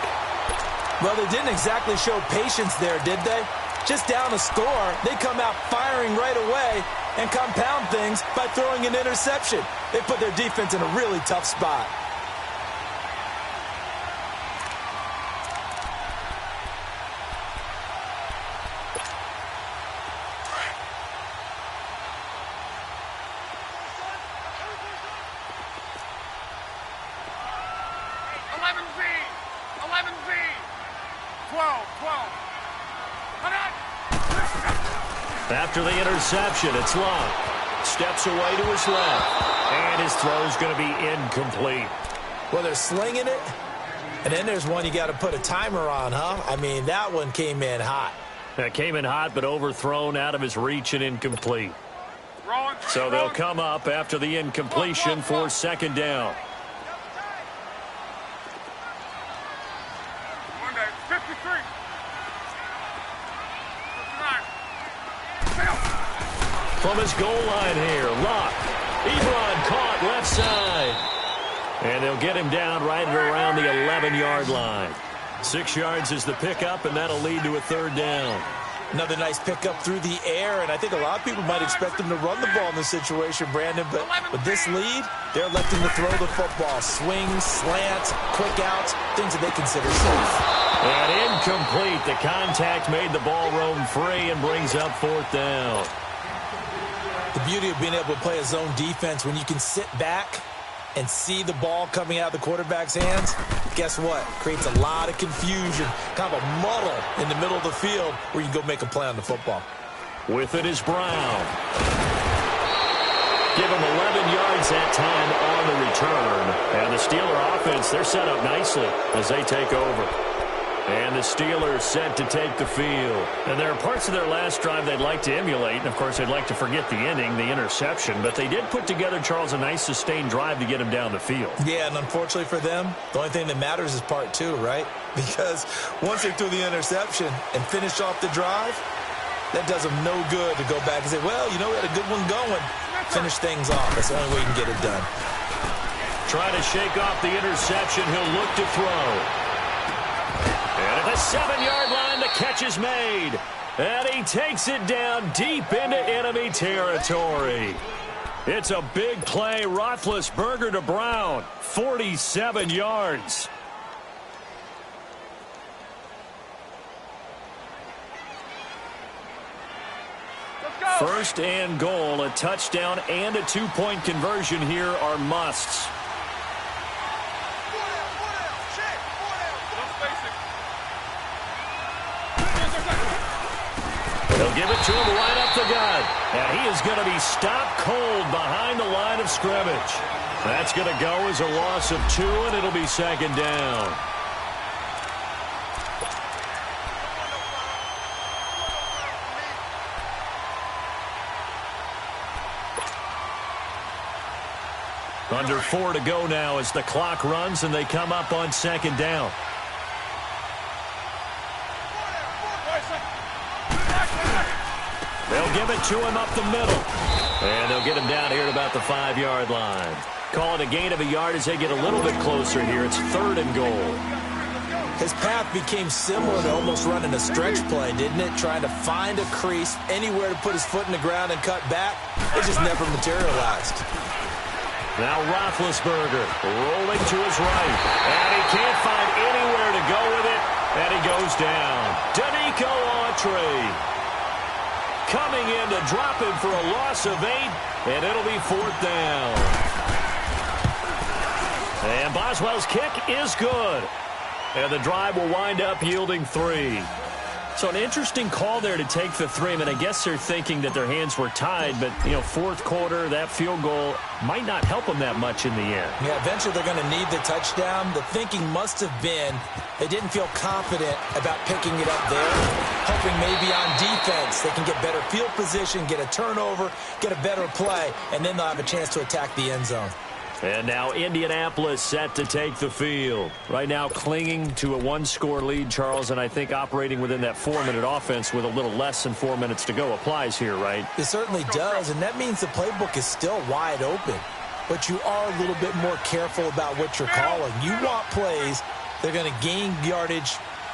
[SPEAKER 4] Well, they didn't exactly show patience there, did they? Just down a score, they come out firing right away and compound things by throwing an interception. They put their defense in a really tough spot.
[SPEAKER 3] After the interception, it's Locke. Steps away to his left. And his throw's going to be incomplete.
[SPEAKER 4] Well, they're slinging it. And then there's one you got to put a timer on, huh? I mean, that one came in hot.
[SPEAKER 3] That came in hot, but overthrown out of his reach and incomplete. So they'll come up after the incompletion for 2nd down. From his goal line here, Locke. Ebron caught left side. And they'll get him down right at around the 11-yard line. 6 yards is the pickup, and that'll lead to a 3rd down.
[SPEAKER 4] Another nice pickup through the air, and I think a lot of people might expect him to run the ball in this situation, Brandon, but with this lead, they're electing to throw the football. Swings, slants, quick outs, things that they consider safe.
[SPEAKER 3] And incomplete. The contact made the ball roam free and brings up 4th down.
[SPEAKER 4] The beauty of being able to play a zone defense when you can sit back and see the ball coming out of the quarterback's hands, guess what? Creates a lot of confusion, kind of a muddle in the middle of the field where you can go make a play on the football.
[SPEAKER 3] With it is Brown. Give him 11 yards that time on the return. And the Steeler offense, they're set up nicely as they take over. And the Steelers set to take the field. And there are parts of their last drive they'd like to emulate. And, of course, they'd like to forget the ending, the interception. But they did put together, Charles, a nice sustained drive to get him down the field.
[SPEAKER 4] Yeah, and unfortunately for them, the only thing that matters is part 2, right? Because once they threw the interception and finished off the drive, that does them no good to go back and say, well, you know, we had a good one going. Finish things off. That's the only way you can get it done.
[SPEAKER 3] Trying to shake off the interception. He'll look to throw. And at the 7-yard line, the catch is made. And he takes it down deep into enemy territory. It's a big play. Roethlisberger to Brown. 47 yards. First and goal, a touchdown and a 2-point conversion here are musts. They'll give it to him right up the gut. And he is going to be stopped cold behind the line of scrimmage. That's going to go as a loss of 2, and it'll be 2nd down. Under 4 to go now as the clock runs, and they come up on 2nd down. They'll give it to him up the middle. And they'll get him down here at about the 5-yard line. Call it a gain of a yard as they get a little bit closer here. It's 3rd and goal.
[SPEAKER 4] His path became similar to almost running a stretch play, didn't it? Trying to find a crease, anywhere to put his foot in the ground and cut back. It just never materialized.
[SPEAKER 3] Now Roethlisberger rolling to his right. And he can't find anywhere to go with it. And he goes down. Danico Autry coming in to drop him for a loss of 8. And it'll be 4th down. And Boswell's kick is good. And the drive will wind up yielding 3. So an interesting call there to take the 3. I mean, I guess they're thinking that their hands were tied, but, you know, fourth quarter, that field goal might not help them that much in the end.
[SPEAKER 4] Yeah, eventually they're going to need the touchdown. The thinking must have been they didn't feel confident about picking it up there, hoping maybe on defense they can get better field position, get a turnover, get a better play, and then they'll have a chance to attack the end zone.
[SPEAKER 3] And now Indianapolis set to take the field. Right now clinging to a 1-score lead, Charles, and I think operating within that 4-minute offense with a little less than 4 minutes to go applies here, right?
[SPEAKER 4] It certainly does, and that means the playbook is still wide open. But you are a little bit more careful about what you're calling. You want plays that are going to gain yardage,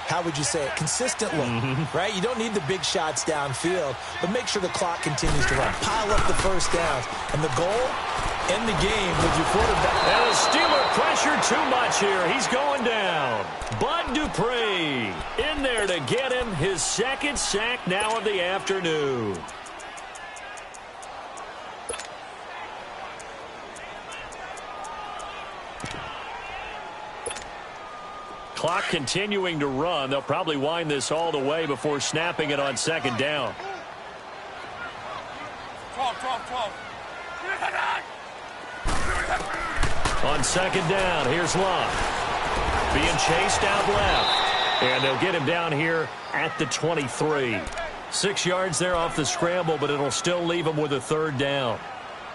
[SPEAKER 4] how would you say it, consistently, right? You don't need the big shots downfield, but make sure the clock continues to run. Pile up the first downs. And the goal, end the game with your quarterback.
[SPEAKER 3] And the Steeler pressure too much here. He's going down. Bud Dupree in there to get him his second sack now of the afternoon. Clock continuing to run. They'll probably wind this all the way before snapping it on second down.
[SPEAKER 5] 12.
[SPEAKER 3] On second down, here's Love. Being chased out left. And they'll get him down here at the 23. 6 yards there off the scramble, but it'll still leave him with a third down.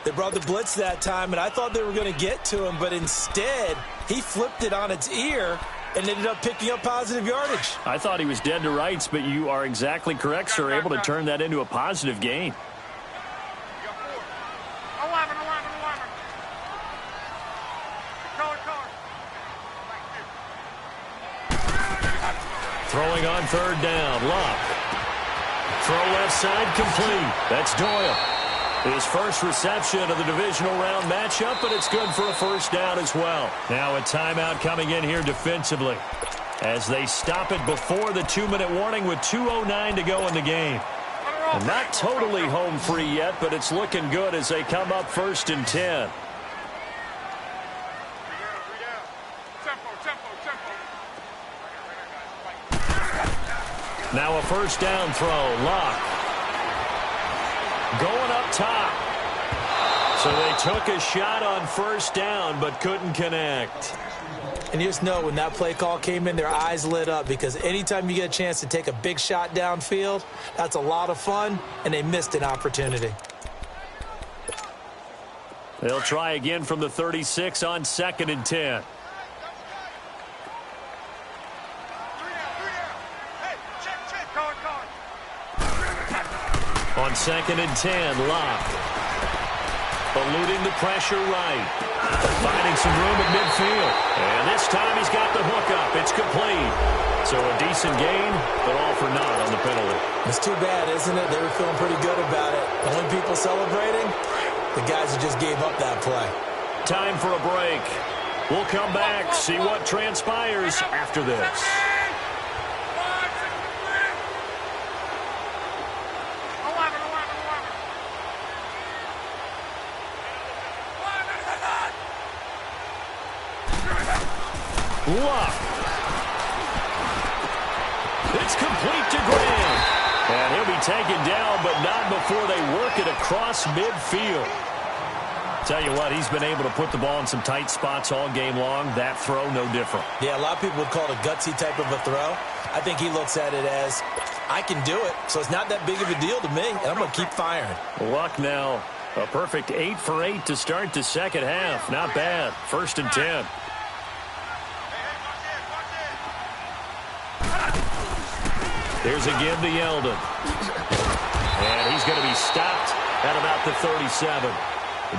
[SPEAKER 4] They brought the blitz that time, and I thought they were going to get to him, but instead he flipped it on its ear and ended up picking up positive yardage.
[SPEAKER 3] I thought he was dead to rights, but you are exactly correct, sir. Able to turn that into a positive gain.
[SPEAKER 5] 11.
[SPEAKER 3] Throwing on third down, Luck. Throw left side complete. That's Doyle. His first reception of the divisional round matchup, but it's good for a first down as well. Now a timeout coming in here defensively as they stop it before the 2-minute warning with 2:09 to go in the game. And not totally home free yet, but it's looking good as they come up 1st and 10. Now a first down throw. Lock. Going up top. So they took a shot on first down, but couldn't connect.
[SPEAKER 4] And you just know when that play call came in, their eyes lit up, because anytime you get a chance to take a big shot downfield, that's a lot of fun, and they missed an opportunity.
[SPEAKER 3] They'll try again from the 36 on 2nd and 10. On 2nd and 10, Locke. Eluding the pressure right. Finding some room at midfield. And this time he's got the hook up. It's complete. So a decent gain, but all for naught on the penalty.
[SPEAKER 4] It's too bad, isn't it? They were feeling pretty good about it. The only people celebrating, the guys who just gave up that play.
[SPEAKER 3] Time for a break. We'll come back, see what transpires after this. Luck. It's complete to Graham. And he'll be taken down, but not before they work it across midfield. Tell you what, he's been able to put the ball in some tight spots all game long. That throw, no different.
[SPEAKER 4] Yeah, a lot of people would call it a gutsy type of a throw. I think he looks at it as, I can do it, so it's not that big of a deal to me, and I'm going to keep firing.
[SPEAKER 3] Luck now, a perfect 8 for 8 to start the second half. Not bad. 1st and 10. Here's again to Yeldon. And he's going to be stopped at about the 37.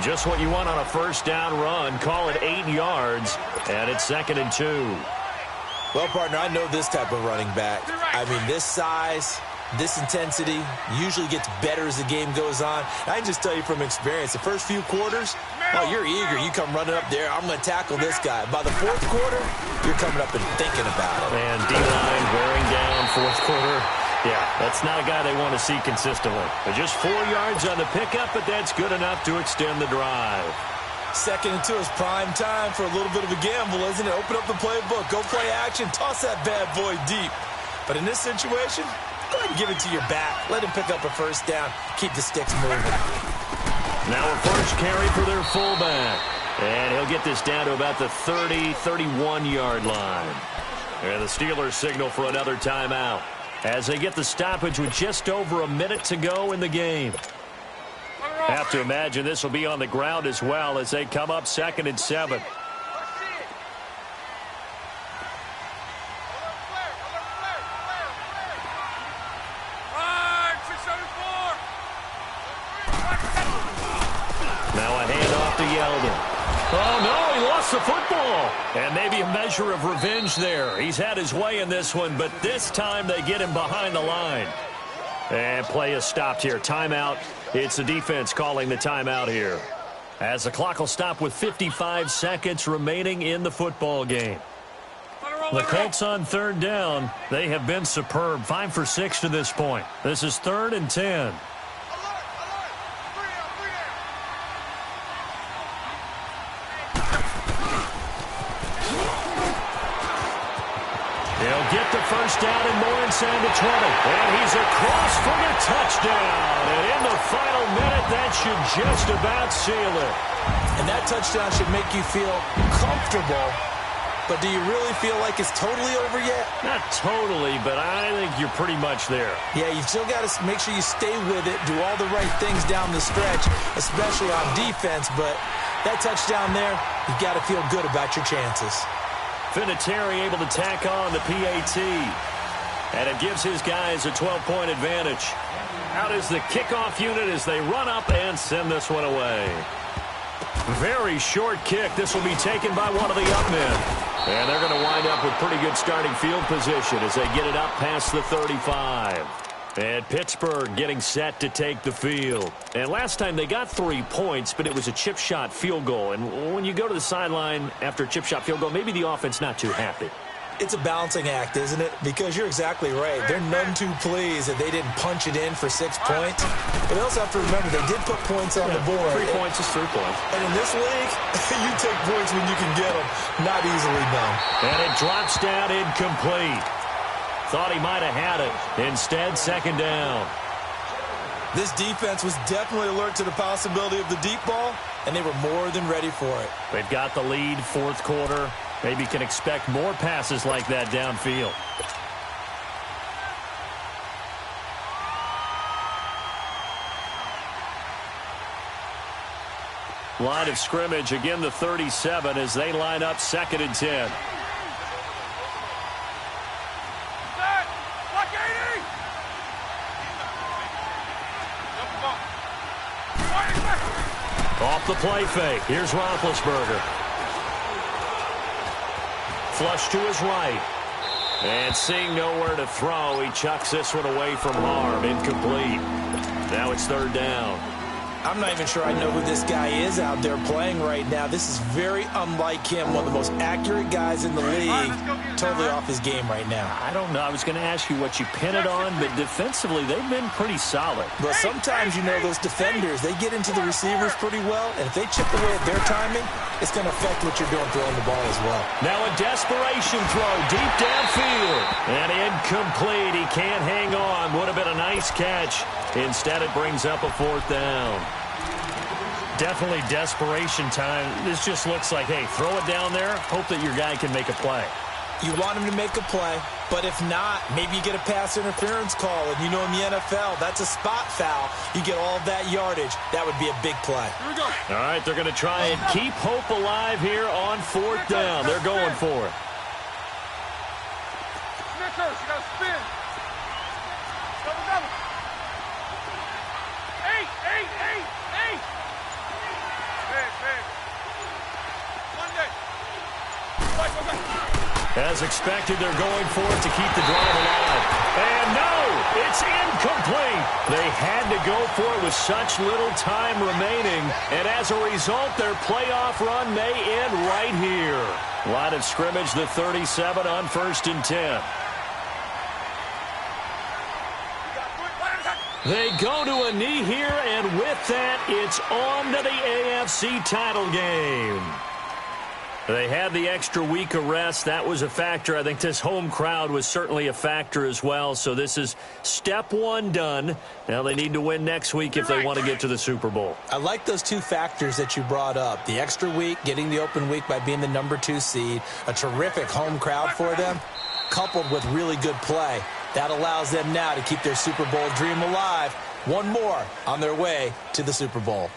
[SPEAKER 3] Just what you want on a first down run. Call it 8 yards, and it's 2nd and 2.
[SPEAKER 4] Well, partner, I know this type of running back. I mean, this size, this intensity usually gets better as the game goes on. I can just tell you from experience, the first few quarters, oh, you're eager. You come running up there, I'm going to tackle this guy. By the 4th quarter, you're coming up and thinking about it.
[SPEAKER 3] And D-line wearing down 4th quarter. Yeah, that's not a guy they want to see consistently. But just 4 yards on the pickup, but that's good enough to extend the drive.
[SPEAKER 4] 2nd and 2 is prime time for a little bit of a gamble, isn't it? Open up the playbook, go play action, toss that bad boy deep. But in this situation, Go ahead and give it to your back. Let him pick up a first down. Keep the sticks moving.
[SPEAKER 3] Now a first carry for their fullback. And he'll get this down to about the 30, 31-yard line. And the Steelers signal for another timeout as they get the stoppage with just over a minute to go in the game. Have to imagine this will be on the ground as well as they come up 2nd and 7. Now a handoff to Yeldon. Oh, no, he lost the football. And maybe a measure of revenge there. He's had his way in this one, but this time they get him behind the line. And play is stopped here. Timeout. It's the defense calling the timeout here, as the clock will stop with 55 seconds remaining in the football game. The Colts on 3rd down. They have been superb. 5 for 6 to this point. This is 3rd and 10. He'll get the first down and more inside the 20. And he's across for the touchdown. And in the final minute, that should just about seal it.
[SPEAKER 4] And that touchdown should make you feel comfortable. But do you really feel like it's totally over yet?
[SPEAKER 3] Not totally, but I think you're pretty much there.
[SPEAKER 4] Yeah, you still got to make sure you stay with it, do all the right things down the stretch, especially on defense. But that touchdown there, you got to feel good about your chances.
[SPEAKER 3] Vinatieri able to tack on the PAT. And it gives his guys a 12-point advantage. Out is the kickoff unit as they run up and send this one away. Very short kick. This will be taken by one of the up men. And they're going to wind up with pretty good starting field position as they get it up past the 35. And Pittsburgh getting set to take the field. And last time they got 3 points, but it was a chip shot field goal. And when you go to the sideline after a chip shot field goal, maybe the offense not too happy.
[SPEAKER 4] It's a balancing act, isn't it? Because you're exactly right. They're none too pleased that they didn't punch it in for 6 points. But they also have to remember they did put points on the board.
[SPEAKER 3] 3 points is 3 points.
[SPEAKER 4] And in this league, you take points when you can get them. Not easily done.
[SPEAKER 3] And it drops down incomplete. Thought he might have had it. Instead, 2nd down.
[SPEAKER 4] This defense was definitely alert to the possibility of the deep ball, and they were more than ready for it.
[SPEAKER 3] They've got the lead, 4th quarter. Maybe can expect more passes like that downfield. Line of scrimmage, again the 37 as they line up 2nd and 10. Off the play fake. Here's Roethlisberger. Flush to his right. And seeing nowhere to throw, he chucks this one away from harm. Incomplete. Now it's 3rd down.
[SPEAKER 4] I'm not even sure I know who this guy is out there playing right now. This is very unlike him, one of the most accurate guys in the league. Totally off his game right now.
[SPEAKER 3] I don't know. I was going to ask you what you pin it on, but defensively, they've been pretty solid.
[SPEAKER 4] But sometimes, you know, those defenders, they get into the receivers pretty well, and if they chip away at their timing, it's going to affect what you're doing throwing the ball as well.
[SPEAKER 3] Now a desperation throw deep downfield. And incomplete. He can't hang on. Would have been a nice catch. Instead, it brings up a 4th down. Definitely desperation time. This just looks like, hey, throw it down there. Hope that your guy can make a play.
[SPEAKER 4] You want him to make a play, but if not, maybe you get a pass interference call. And you know in the NFL, that's a spot foul. You get all of that yardage. That would be a big play.
[SPEAKER 5] Here we go.
[SPEAKER 3] All right, they're going to try and keep hope alive here on 4th down. They're going for it.
[SPEAKER 5] Snickers, you got to spin. Double, double. 8, 8, 8, 8. Big. Monday. Go back.
[SPEAKER 3] As expected, they're going for it to keep the drive alive. And no, it's incomplete. They had to go for it with such little time remaining. And as a result, their playoff run may end right here. Line of scrimmage, the 37 on 1st and 10. They go to a knee here, and with that, it's on to the AFC title game. They had the extra week of rest. That was a factor. I think this home crowd was certainly a factor as well. So this is step one done. Now they need to win next week if they want to get to the Super Bowl.
[SPEAKER 4] I like those two factors that you brought up. The extra week, getting the open week by being the number 2 seed, a terrific home crowd for them, coupled with really good play. That allows them now to keep their Super Bowl dream alive. One more on their way to the Super Bowl.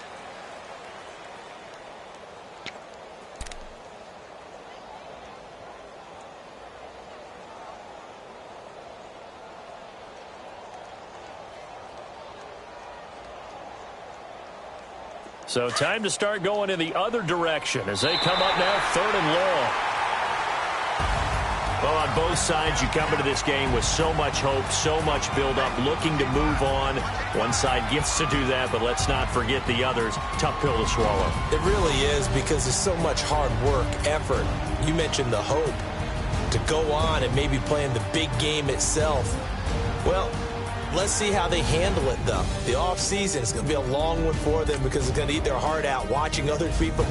[SPEAKER 3] So time to start going in the other direction as they come up now 3rd and long. Well, on both sides, you come into this game with so much hope, so much build-up, looking to move on. One side gets to do that, but let's not forget the others. Tough pill to swallow.
[SPEAKER 4] It really is, because there's so much hard work, effort. You mentioned the hope to go on and maybe play in the big game itself. Well, let's see how they handle it, though. The offseason is going to be a long one for them because it's going to eat their heart out watching other people